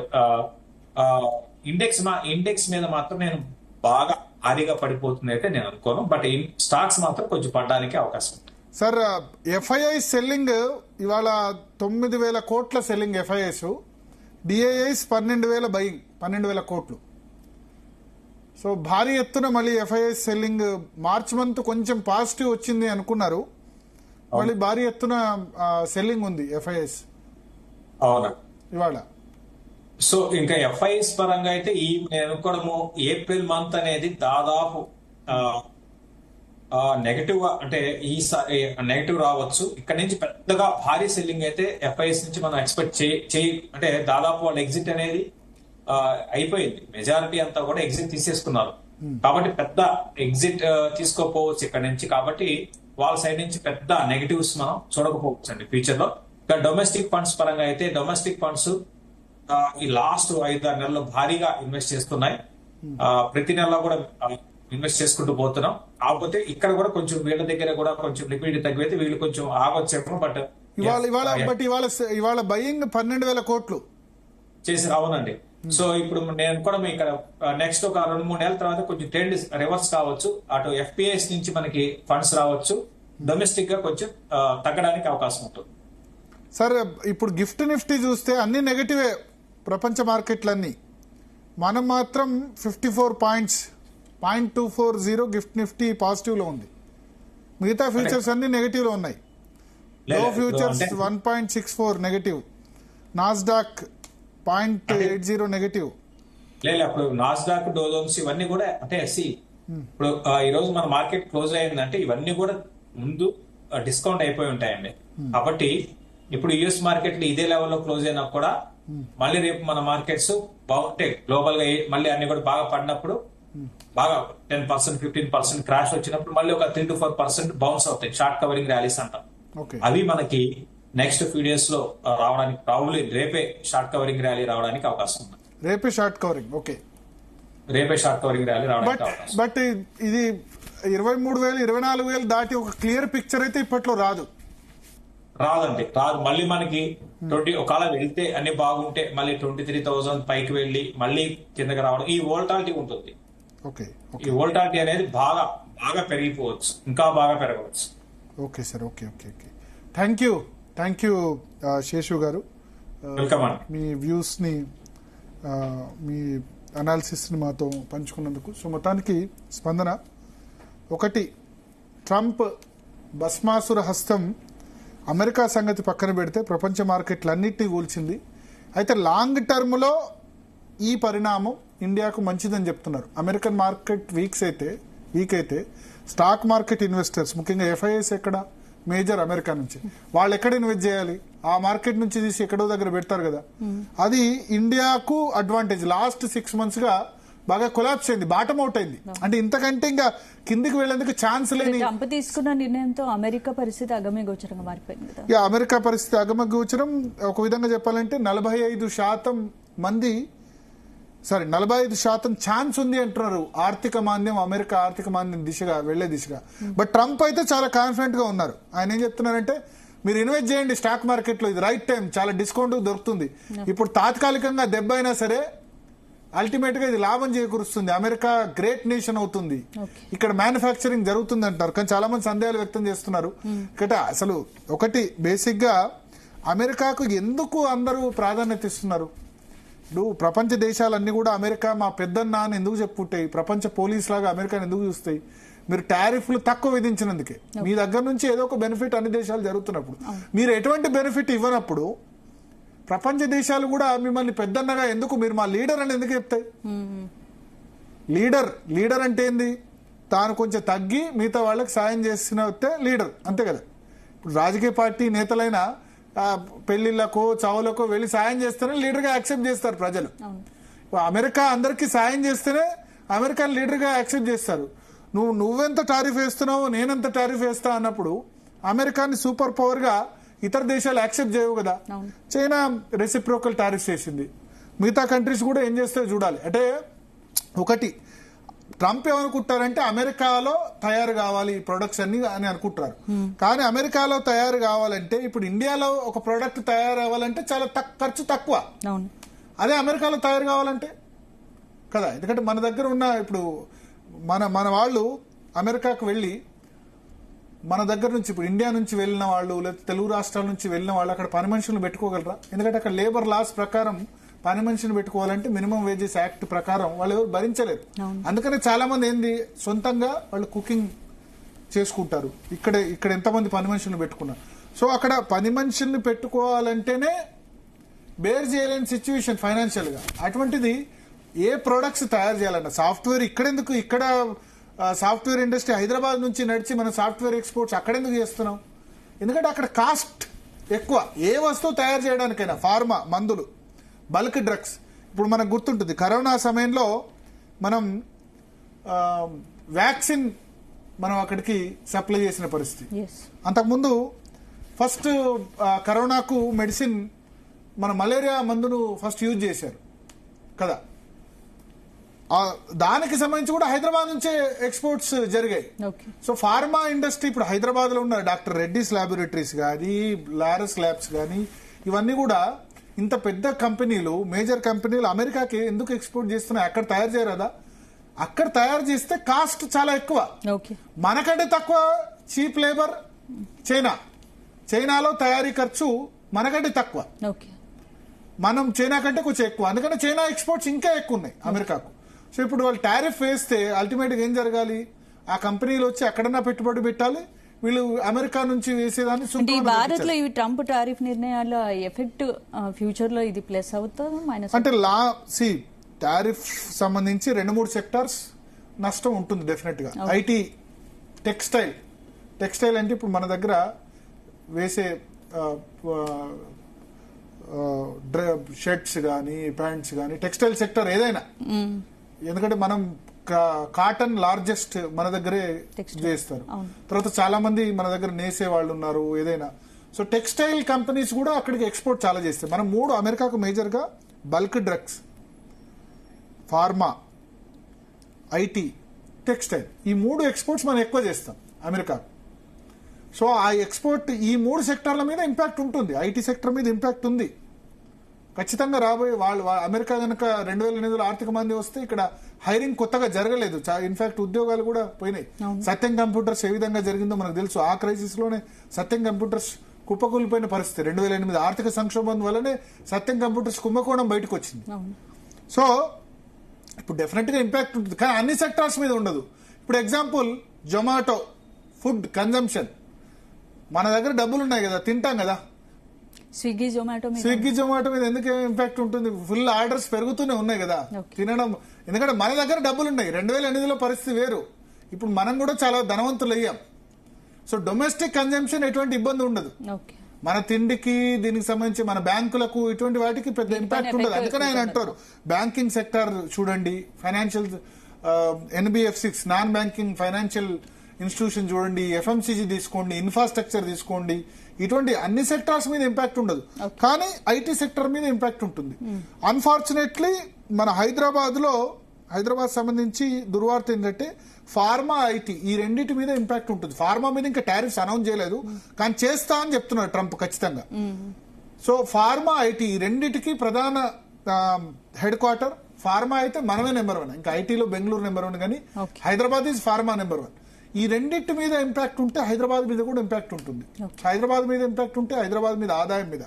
ఇండెక్స్ మీద మాత్రం నేను బాగా భారీగా పడిపోతుంది అయితే నేను అనుకోను. బట్ స్టాక్స్ మాత్రం కొంచెం పడడానికి అవకాశం ఉంది. సార్ ఎఫ్ఐఐ సెల్లింగ్ ఇవాళ 9,000 కోట్ల సెల్లింగ్ ఎఫ్ఐఐస్, డిఐఐస్ 12,000 బయింగ్, 12,000 కోట్లు. సో భారీ ఎత్తున మళ్ళీ ఎఫ్ఐఐస్ సెల్లింగ్. మార్చ్ మంత్ కొంచెం పాజిటివ్ వచ్చింది అనుకున్నారు, మళ్ళీ భారీ ఎత్తున సెల్లింగ్ ఉంది ఎఫ్ఐఐస్ అవునా ఇవాళ. సో ఇంకా ఎఫ్ఐఎస్ పరంగా అయితే నేను అనుకోవడము ఏప్రిల్ మంత్ అనేది దాదాపు నెగటివ్ అంటే ఈసారి నెగటివ్ రావచ్చు. ఇక్కడ నుంచి పెద్దగా భారీ సెల్లింగ్ అయితే ఎఫ్ఐఎస్ నుంచి మనం ఎక్స్పెక్ట్ చేయి అంటే దాదాపు వాళ్ళ ఎగ్జిట్ అనేది అయిపోయింది. మెజారిటీ అంతా కూడా ఎగ్జిట్ తీసేసుకున్నారు కాబట్టి పెద్ద ఎగ్జిట్ తీసుకోపోవచ్చు ఇక్కడ నుంచి. కాబట్టి వాళ్ళ సైడ్ నుంచి పెద్ద నెగటివ్స్ మనం చూడకపోవచ్చు అండి ఫ్యూచర్ లో. ఇంకా డొమెస్టిక్ ఫండ్స్ పరంగా అయితే డొమెస్టిక్ ఫండ్స్ ఈ లాస్ట్ 5-6 నెలల్లో భారీగా ఇన్వెస్ట్ చేస్తున్నాయి. ప్రతి నెల కూడా ఇన్వెస్ట్ చేసుకుంటూ పోతున్నాం. కాకపోతే ఇక్కడ కూడా కొంచెం వీళ్ళ దగ్గర కూడా కొంచెం లిక్విడిటీ తగ్గితే వీళ్ళు కొంచెం ఆగొచ్చేమో. బట్ ఇవాళ బయింగ్ 12,000 కోట్లు చేసి అవునండి. సో ఇప్పుడు నేను కూడా ఇక్కడ నెక్స్ట్ ఒక 2-3 నెలల తర్వాత కొంచెం ట్రెండ్ రివర్స్ కావచ్చు. అటు ఎఫ్పిఐస్ నుంచి మనకి ఫండ్స్ రావచ్చు, డొమెస్టిక్ గా కొంచెం తగ్గడానికి అవకాశం ఉంటుంది. సార్ ఇప్పుడు గిఫ్ట్ నిఫ్టీ చూస్తే అన్ని నెగటివే ప్రపంచ మార్కెట్లన్నీ. మనం మాత్రం 54 పాయింట్స్ 0.240 గిఫ్ట్ నిఫ్టీ పాజిటివ్ లో ఉంది. మిగతా ఫ్యూచర్స్ అన్ని నెగటివ్ లో ఉన్నాయి. లో ఫ్యూచర్స్ 1.64 నెగటివ్, నాస్డాక్ 0.80 నెగటివ్. లేదు అప్పుడు నాస్డాక్, డో జోన్స్ ఇవన్నీ కూడా అంటే ఇప్పుడు ఈ రోజు మన మార్కెట్ క్లోజ్ అయిందంటే ఇవన్నీ కూడా ముందు డిస్కౌంట్ అయిపోయి ఉంటాయండి. కాబట్టి ఇప్పుడు యుఎస్ మార్కెట్ ఇదే లెవెల్లో క్లోజ్ అయినా కూడా మళ్ళీ రేపు మన మార్కెట్స్ బాగుంటాయి. గ్లోబల్ గా మళ్ళీ అన్ని కూడా బాగా పడినప్పుడు బాగా 10%, 15% క్రాష్ వచ్చినప్పుడు మళ్ళీ ఒక 3 to 4% బౌన్స్ అవుతాయి. షార్ట్ కవరింగ్ ర్యాలీస్ అంటాం. అవి మనకి నెక్స్ట్ ఫ్యూ డేస్ లో రావడానికి ప్రాబ్లీ రేపే షార్ట్ కవరింగ్ ర్యాలీ రావడానికి అవకాశం ఉంది. రేపే షార్ట్ కవరింగ్ రేపే షార్ట్ కవరింగ్ ర్యాలీ రావడానికి అవకాశం. బట్ ఇది 23,000, 24,000 దాటి ఒక క్లియర్ పిక్చర్ అయితే ఇప్పట్లో రాదండి. రాదు. మళ్ళీ మనకి ఒకవేళ వెళ్తే అన్ని బాగుంటే మళ్ళీ 23,000 పైకి వెళ్ళి మళ్ళీ కిందకి రావడం, ఈ వోల్టాలిటీ ఉంటుంది. ఈ వోల్టాలిటీ అనేది బాగా బాగా పెరిగిపోవచ్చు, ఇంకా బాగా పెరగవచ్చు. Okay sir, okay. Thank you Seshu గారు. వెల్కమ్ అండి. మీ వ్యూస్ ని మీ అనాలిసిస్ ని మాతో పంచుకున్నందుకు. సో మొత్తానికి స్పందన ఒకటి, ట్రంప్ భస్మాసుర హస్తం అమెరికా సంగతి పక్కన పెడితే ప్రపంచ మార్కెట్లన్నింటినీ కూల్చింది. అయితే లాంగ్ టర్మ్లో ఈ పరిణామం ఇండియాకు మంచిదని చెప్తున్నారు. అమెరికన్ మార్కెట్ వీక్ అయితే స్టాక్ మార్కెట్ ఇన్వెస్టర్స్, ముఖ్యంగా ఎఫ్ఐఎస్ ఎక్కడ మేజర్ అమెరికా నుంచి, వాళ్ళు ఎక్కడ ఇన్వెస్ట్ చేయాలి? ఆ మార్కెట్ నుంచి తీసి ఎక్కడో దగ్గర పెడతారు కదా. అది ఇండియాకు అడ్వాంటేజ్. లాస్ట్ 6 months గా బాగా కొలాప్స్ అయింది, బాటమ్ అవుట్ అయింది. అంటే ఇంతకంటే ఇంకా కిందికి వెళ్లేందుకు ఛాన్స్ లేని. ట్రంప్ తీసుకున్న నిర్ణయంతో అమెరికా పరిస్థితి అగమ్యగోచరంగా మారిపోయింది కదా. అమెరికా పరిస్థితి అగమ్యగోచరం. ఒక విధంగా చెప్పాలంటే 45% ఛాన్స్ ఉంది అంటున్నారు ఆర్థిక మాంద్యం, అమెరికా ఆర్థిక మాంద్యం వెళ్లే దిశగా. బట్ ట్రంప్ అయితే చాలా కాన్ఫిడెంట్ గా ఉన్నారు. ఆయన ఏం చెప్తున్నారంటే, మీరు ఇన్వెస్ట్ చేయండి స్టాక్ మార్కెట్ లో, ఇది రైట్ టైం, చాలా డిస్కౌంట్ దొరుకుతుంది. ఇప్పుడు తాత్కాలికంగా దెబ్బ అయినా సరే అల్టిమేట్ గా ఇది లాభం చేకూరుస్తుంది. అమెరికా గ్రేట్ నేషన్ అవుతుంది, ఇక్కడ మ్యానుఫ్యాక్చరింగ్ జరుగుతుంది అంటారు. కానీ చాలా మంది సందేహాలు వ్యక్తం చేస్తున్నారు. ఇక్కడ అసలు ఒకటి బేసిక్ గా అమెరికాకు ఎందుకు అందరూ ప్రాధాన్యత ఇస్తున్నారు? ఇప్పుడు ప్రపంచ దేశాలన్నీ కూడా అమెరికా మా పెద్దన్న అని ఎందుకు చెప్పుకుంటాయి? ప్రపంచ పోలీస్ లాగా అమెరికాని ఎందుకు చూస్తాయి? మీరు టారిఫ్లు తక్కువ విధించినందుకే. మీ దగ్గర నుంచి ఏదో ఒక బెనిఫిట్ అన్ని దేశాలు జరుగుతున్నప్పుడు, మీరు ఎటువంటి బెనిఫిట్ ఇవ్వనప్పుడు ప్రపంచ దేశాలు కూడా మిమ్మల్ని పెద్దన్నగా ఎందుకు, మీరు మా లీడర్ అని ఎందుకు చెప్తాయి? లీడర్ అంటే ఏంది? తాను కొంచెం తగ్గి మిగతా వాళ్ళకి సాయం చేసినట్టే లీడర్, అంతే కదా. ఇప్పుడు రాజకీయ పార్టీ నేతలైనా పెళ్లిళ్ళకో చావులకో వెళ్ళి సాయం చేస్తేనే లీడర్ గా యాక్సెప్ట్ చేస్తారు ప్రజలు. అమెరికా అందరికీ సాయం చేస్తేనే అమెరికాని లీడర్ గా యాక్సెప్ట్ చేస్తారు. నువ్వెంత టారిఫ్ వేస్తున్నావు, నేనెంత టారిఫ్ వేస్తా అన్నప్పుడు అమెరికాని సూపర్ పవర్ గా ఇతర దేశాలు యాక్సెప్ట్ చేయవు కదా. చైనా రెసిప్రోకల్ టారిఫ్స్ వేసింది, మిగతా కంట్రీస్ కూడా ఏం చేస్తాయో చూడాలి. అంటే ఒకటి, ట్రంప్ ఏమనుకుంటారంటే అమెరికాలో తయారు కావాలి ఈ ప్రొడక్ట్స్ అన్ని అని అనుకుంటారు. కానీ అమెరికాలో తయారు కావాలంటే, ఇప్పుడు ఇండియాలో ఒక ప్రొడక్ట్ తయారు అవ్వాలంటే చాలా ఖర్చు తక్కువ. అదే అమెరికాలో తయారు కావాలంటే కదా. ఎందుకంటే మన దగ్గర ఉన్న ఇప్పుడు మన వాళ్ళు అమెరికాకు వెళ్ళి మన దగ్గర నుంచి, ఇప్పుడు ఇండియా నుంచి వెళ్ళిన వాళ్ళు లేదా తెలుగు రాష్ట్రాల నుంచి వెళ్ళిన వాళ్ళు అక్కడ పని మనుషులను పెట్టుకోగలరా? ఎందుకంటే అక్కడ లేబర్ లాస్ ప్రకారం పని మనిషిని పెట్టుకోవాలంటే మినిమం వేజెస్ యాక్ట్ ప్రకారం వాళ్ళు ఎవరు భరించలేరు. అందుకనే చాలా మంది ఏంది, సొంతంగా వాళ్ళు కుకింగ్ చేసుకుంటారు. ఇక్కడ ఎంతమంది పని మనుషులను పెట్టుకున్నారు. సో అక్కడ పని మనుషుల్ని పెట్టుకోవాలంటేనే బేర్ చేయలేని సిచ్యువేషన్ ఫైనాన్షియల్ గా. అటువంటిది ఏ ప్రొడక్ట్స్ తయారు చేయాలన్న సాఫ్ట్వేర్ ఇక్కడ సాఫ్ట్వేర్ ఇండస్ట్రీ హైదరాబాద్ నుంచి నడిచి మనం సాఫ్ట్వేర్ ఎక్స్పోర్ట్స్ అక్కడెందుకు చేస్తున్నాం? ఎందుకంటే అక్కడ కాస్ట్ ఎక్కువ. ఏ వస్తువు తయారు చేయడానికైనా ఫార్మా, మందులు, బల్క్ డ్రగ్స్. ఇప్పుడు మనకు గుర్తుంటుంది కరోనా సమయంలో మనం వ్యాక్సిన్ మనం అక్కడికి సప్లై చేసిన పరిస్థితి. అంతకుముందు ఫస్ట్ కరోనాకు మెడిసిన్ మన మలేరియా మందును ఫస్ట్ యూజ్ చేశారు కదా. దానికి సంబంధించి కూడా హైదరాబాద్ నుంచే ఎక్స్పోర్ట్స్ జరిగాయి. సో ఫార్మా ఇండస్ట్రీ ఇప్పుడు హైదరాబాద్ లో ఉన్న డాక్టర్ రెడ్డిస్ ల్యాబొరేటరీస్ కానీ, లారస్ ల్యాబ్స్ కానీ, ఇవన్నీ కూడా ఇంత పెద్ద కంపెనీలు, మేజర్ కంపెనీలు అమెరికాకి ఎందుకు ఎక్స్పోర్ట్ చేస్తున్నాయి? అక్కడ తయారు చేయరాదా? అక్కడ తయారు చేస్తే కాస్ట్ చాలా ఎక్కువ, మనకంటే తక్కువ చీప్ లేబర్. చైనాలో తయారీ ఖర్చు మనకంటే తక్కువ, మనం చైనా కంటే కొంచెం ఎక్కువ. అందుకని చైనా ఎక్స్పోర్ట్స్ ఇంకా ఎక్కువ ఉన్నాయి అమెరికాకు. సో ఇప్పుడు వాళ్ళు టారిఫ్ వేస్తే అల్టిమేట్ గా ఏం జరగాలి? ఆ కంపెనీలు వచ్చి ఎక్కడన్నా పెట్టుబడి పెట్టాలి, వీళ్ళు అమెరికా నుంచి వేసేదాన్ని. భారత్ లో ఈ ట్రంప్ టారిఫ్ నిర్ణయాల ఎఫెక్ట్ ఫ్యూచర్ లో ఇది ప్లస్ అవుతుంది మైనస్ అంటే టారిఫ్ సంబంధించి 2-3 సెక్టార్స్ నష్టం ఉంటుంది డెఫినెట్ గా. ఐటీ, టెక్స్టైల్ అంటే ఇప్పుడు మన దగ్గర వేసే షర్ట్స్ కానీ, ప్యాంట్స్ కానీ, టెక్స్టైల్ సెక్టర్ ఏదైనా. ఎందుకంటే మనం కాటన్ లార్జెస్ట్ మన దగ్గరే చేస్తారు. తర్వాత చాలా మంది మన దగ్గర నేసే వాళ్ళు ఉన్నారు ఏదైనా. సో టెక్స్టైల్ కంపెనీస్ కూడా అక్కడికి ఎక్స్పోర్ట్ చాలా చేస్తాయి. మనం 3 అమెరికాకు మేజర్ గా bulk drugs, pharma, IT, textile, ఈ 3 ఎక్స్పోర్ట్స్ మనం ఎక్కువ చేస్తాం అమెరికాకు. సో ఆ ఎక్స్పోర్ట్ ఈ 3 సెక్టార్ల మీద ఇంపాక్ట్ ఉంటుంది. ఐటీ సెక్టర్ మీద ఇంపాక్ట్ ఉంది ఖచ్చితంగా. రాబోయే అమెరికా కనుక 2008 ఆర్థిక మంది వస్తే ఇక్కడ హైరింగ్ కొత్తగా జరగలేదు. ఇన్ఫాక్ట్ ఉద్యోగాలు కూడా పోయినాయి. సత్యం కంప్యూటర్స్ ఏ విధంగా జరిగిందో మనకు తెలుసు. ఆ క్రైసిస్ లోనే సత్యం కంప్యూటర్స్ కుప్పకూలిపోయిన పరిస్థితి. 2008 ఆర్థిక సంక్షోభం వల్లనే సత్యం కంప్యూటర్స్ కుంభకోణం బయటకు వచ్చింది. సో ఇప్పుడు డెఫినెట్ గా ఇంపాక్ట్ ఉంటుంది, కానీ అన్ని సెక్టార్స్ మీద ఉండదు. ఇప్పుడు ఎగ్జాంపుల్ జొమాటో, ఫుడ్ కన్జంప్షన్, మన దగ్గర డబ్బులు ఉన్నాయి కదా, తింటాం కదా. స్విగ్గీ జొమాటో మీద ఎందుకు ఇంపాక్ట్ ఉంటుంది? ఫుల్ ఆర్డర్స్ పెరుగుతూనే ఉన్నాయి కదా తినడం. ఎందుకంటే మన దగ్గర డబ్బులు ఉన్నాయి. 2008లో పరిస్థితి వేరు. ఇప్పుడు మనం కూడా చాలా ధనవంతులు అయ్యాం. సో డొమెస్టిక్ కన్జంప్షన్ ఎటువంటి ఇబ్బంది ఉండదు. మన తిండికి, దీనికి సంబంధించి మన బ్యాంకులకు, ఇటువంటి వాటికి పెద్ద ఇంపాక్ట్ ఉండదు. అందుకని ఆయన అంటారు బ్యాంకింగ్ సెక్టర్ చూడండి, financial NBFCs, non banking financial institution చూడండి, FMCG తీసుకోండి, ఇన్ఫ్రాస్ట్రక్చర్ తీసుకోండి, ఇటువంటి అన్ని సెక్టార్స్ మీద ఇంపాక్ట్ ఉండదు. కానీ ఐటీ సెక్టర్ మీద ఇంపాక్ట్ ఉంటుంది. అన్ఫార్చునేట్లీ మన హైదరాబాద్ సంబంధించి దుర్వార్త ఏంటంటే ఫార్మా, ఐటీ ఈ రెండింటి మీద ఇంపాక్ట్ ఉంటుంది. ఫార్మా మీద ఇంకా టారిఫ్స్ అనౌన్స్ చేయలేదు, కానీ చేస్తా అని చెప్తున్నారు ట్రంప్ ఖచ్చితంగా. సో ఫార్మా, ఐటీ ఈ రెండింటికి ప్రధాన హెడ్ క్వార్టర్ ఫార్మా అయితే మనమే నెంబర్ 1. ఇంకా ఐటీలో బెంగళూరు నెంబర్ 1, కానీ హైదరాబాద్ ఈజ్ ఫార్మా నెంబర్ 1. ఈ రెండింటి మీద ఇంపాక్ట్ ఉంటే హైదరాబాద్ మీద కూడా ఇంపాక్ట్ ఉంటుంది. హైదరాబాద్ మీద ఇంపాక్ట్ ఉంటే హైదరాబాద్ మీద ఆదాయం మీద.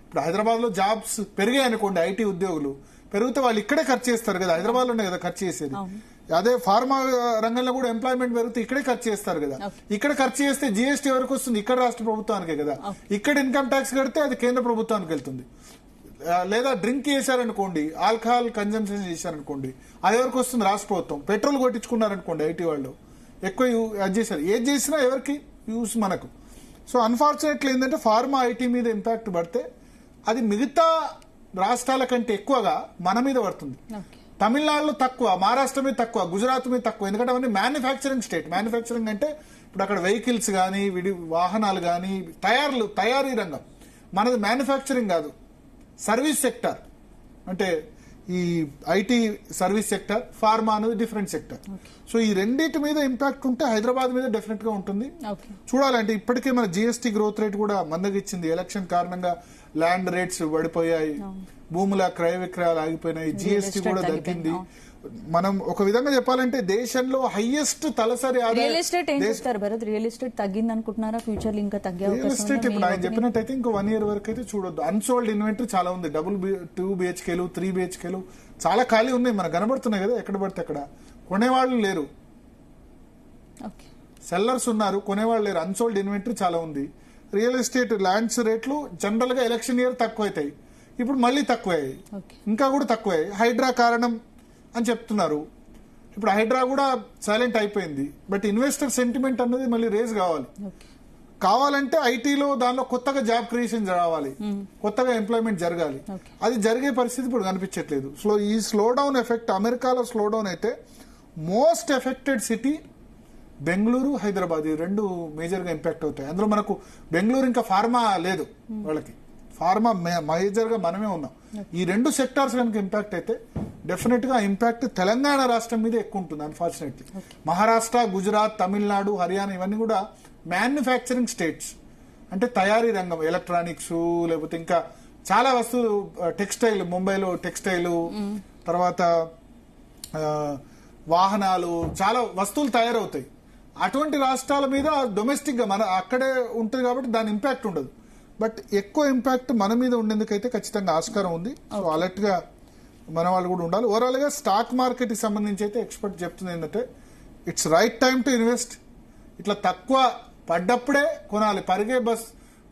ఇప్పుడు హైదరాబాద్ లో జాబ్స్ పెరిగాయి అనుకోండి, ఐటీ ఉద్యోగులు పెరిగితే వాళ్ళు ఇక్కడే ఖర్చు చేస్తారు కదా, హైదరాబాద్ లోనే కదా ఖర్చు చేసేది. అదే ఫార్మా రంగంలో కూడా ఎంప్లాయ్మెంట్ పెరిగితే ఇక్కడే ఖర్చు చేస్తారు కదా. ఇక్కడ ఖర్చు చేస్తే GST ఎవరికి వస్తుంది? ఇక్కడ రాష్ట్ర ప్రభుత్వానికే కదా. ఇక్కడ ఇన్కమ్ ట్యాక్స్ కడితే అది కేంద్ర ప్రభుత్వానికి వెళ్తుంది. లేదా డ్రింక్ చేశారనుకోండి, ఆల్కహాల్ కన్జంప్షన్ చేశారనుకోండి, అది ఎవరికి వస్తుంది? రాష్ట్ర ప్రభుత్వం. పెట్రోల్ కొట్టించుకున్నారనుకోండి, ఐటీ వాళ్ళు ఎక్కువ అది చేశారు. ఏది చేసినా ఎవరికి యూస్? మనకు. సో అన్ఫార్చునేట్లీ ఏంటంటే ఫార్మా, ఐటీ మీద ఇంపాక్ట్ పడితే అది మిగతా రాష్ట్రాల కంటే ఎక్కువగా మన మీద పడుతుంది. తమిళనాడులో తక్కువ, మహారాష్ట్ర మీద తక్కువ, గుజరాత్ మీద తక్కువ. ఎందుకంటే అవన్నీ మ్యానుఫ్యాక్చరింగ్ స్టేట్. మ్యానుఫ్యాక్చరింగ్ అంటే ఇప్పుడు అక్కడ వెహికల్స్ కానీ, వాహనాలు కానీ, తయారీ రంగం. మనది మ్యానుఫ్యాక్చరింగ్ కాదు, సర్వీస్ సెక్టర్. అంటే ఈ ఐటీ సర్వీస్ సెక్టర్, ఫార్మా అనేది డిఫరెంట్ సెక్టర్. సో ఈ రెండింటి మీద ఇంపాక్ట్ ఉంటే హైదరాబాద్ మీద డెఫినెట్ గా ఉంటుంది. చూడాలంటే ఇప్పటికే మన GST గ్రోత్ రేట్ కూడా మందగిచ్చింది. ఎలక్షన్ కారణంగా ల్యాండ్ రేట్స్ పడిపోయాయి, భూముల క్రయ విక్రయాలు ఆగిపోయినాయి, GST కూడా తగ్గింది. మనం ఒక విధంగా చెప్పాలంటే దేశంలో హైయెస్ట్ తలసరి రియల్ ఎస్టేట్ ఏం చెప్తారు భరత్? రియల్ ఎస్టేట్ తగ్గింది అనుకుంటున్నారా? ఫ్యూచర్ ఇంకా తగ్గే రియల్ ఎస్టేట్ ఇప్పుడు ఆయన చెప్పినట్టయితే ఇంకో 1 year వరకు అయితే చూడొద్దు. అన్సోల్డ్ ఇన్వెంటరీ చాలా ఉంది. 2 BHKలు 3 BHKలు చాలా ఖాళీ ఉన్నాయి, మనకు కనబడుతున్నాయి కదా. ఎక్కడ పడితే అక్కడ కొనేవాళ్ళు లేరు, సెల్లర్స్ ఉన్నారు, కొనేవాళ్ళు లేరు. అన్సోల్డ్ ఇన్వెంటరీ చాలా ఉంది. రియల్ ఎస్టేట్ ల్యాండ్స్ రేట్లు జనరల్ గా ఎలక్షన్ ఇయర్ తక్కువ అవుతాయి. ఇప్పుడు మళ్ళీ తక్కువయ్యాయి, ఓకే. ఇంకా కూడా తక్కువయ్యాయి. హైడ్రా కారణం అని చెప్తున్నారు. ఇప్పుడు హైడ్రా కూడా సైలెంట్ అయిపోయింది. బట్ ఇన్వెస్టర్ సెంటిమెంట్ అన్నది మళ్ళీ రేజ్ కావాలి. ఓకే. కావాలంటే ఐటీలో దానిలో కొత్తగా జాబ్ క్రియేషన్ రావాలి, కొత్తగా ఎంప్లాయ్మెంట్ జరగాలి. ఓకే. అది జరిగే పరిస్థితి ఇప్పుడు కనిపించట్లేదు. ఈ స్లో డౌన్ ఎఫెక్ట్, అమెరికాలో స్లో డౌన్ అయితే most affected city Bengaluru, Hyderabad, ఈ రెండు మేజర్ గా ఇంపాక్ట్ అవుతాయి. అందులో మనకు బెంగళూరు ఇంకా ఫార్మా లేదు, వాళ్ళకి ఫార్మా మేజర్ గా మనమే ఉన్నాం. ఈ రెండు సెక్టార్స్ కనుక ఇంపాక్ట్ అయితే డెఫినెట్ గా ఇంపాక్ట్ తెలంగాణ రాష్ట్రం మీద ఎక్కువ ఉంటుంది. అన్ఫార్చునేట్లీ మహారాష్ట్ర, గుజరాత్, తమిళనాడు, హర్యానా ఇవన్నీ కూడా మ్యానుఫ్యాక్చరింగ్ స్టేట్స్, అంటే తయారీ రంగం, ఎలక్ట్రానిక్స్ లేకపోతే ఇంకా చాలా వస్తువులు, టెక్స్టైల్, ముంబైలో టెక్స్టైల్, తర్వాత వాహనాలు, చాలా వస్తువులు తయారవుతాయి. అటువంటి రాష్ట్రాల మీద డొమెస్టిక్ గా మన అక్కడే ఉంటుంది కాబట్టి దాని ఇంపాక్ట్ ఉండదు. బట్ ఎక్కువ ఇంపాక్ట్ మన మీద ఉండేందుకైతే ఖచ్చితంగా ఆస్కారం ఉంది. సో అలర్ట్ గా మన వాళ్ళు కూడా ఉండాలి. ఓవరాల్ గా స్టాక్ మార్కెట్ కి సంబంధించి అయితే ఎక్స్పర్ట్ చెప్తుంది ఏంటంటే it's right time to invest. ఇట్లా తక్కువ పడ్డప్పుడే కొనాలి.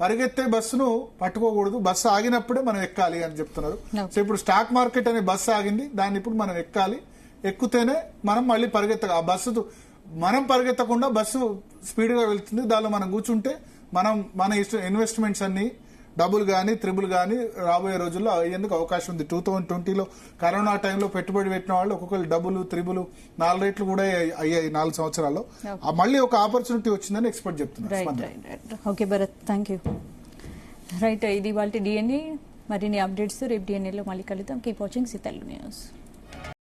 పరిగెత్తే బస్సును పట్టుకోకూడదు, బస్సు ఆగినప్పుడే మనం ఎక్కాలి అని చెప్తున్నారు. సో ఇప్పుడు స్టాక్ మార్కెట్ అనే బస్సు ఆగింది, దాన్ని ఇప్పుడు మనం ఎక్కాలి. ఎక్కుతేనే మనం మళ్ళీ ఆ బస్సు మనం పరిగెత్తకుండా బస్సు స్పీడ్ గా వెళ్తుంది. దానిలో మనం కూర్చుంటే మన ఇన్వెస్ట్మెంట్స్ అన్ని డబుల్ గానీ త్రిబుల్ గానీ రాబోయే రోజుల్లో అయ్యేందుకు అవకాశం ఉంది. 2020లో కరోనా టైంలో పెట్టుబడి పెట్టిన వాళ్ళు ఒక్కొక్కరు డబుల్, త్రిబుల్, 4 రేట్లు కూడా అయ్యాయి 4 సంవత్సరాల్లో. మళ్ళీ ఒక ఆపర్చునిటీ వచ్చిందని ఎక్స్పెక్ట్ చెప్తున్నారు. Okay Bharat, thank you. Right, ఇది వాళ్ళ డిఎన్ఏ. మరిన్ని అప్డేట్స్ రేపు డిఎన్ఏలో మళ్ళీ కలుద్దాం. Keep watching C Telugu news.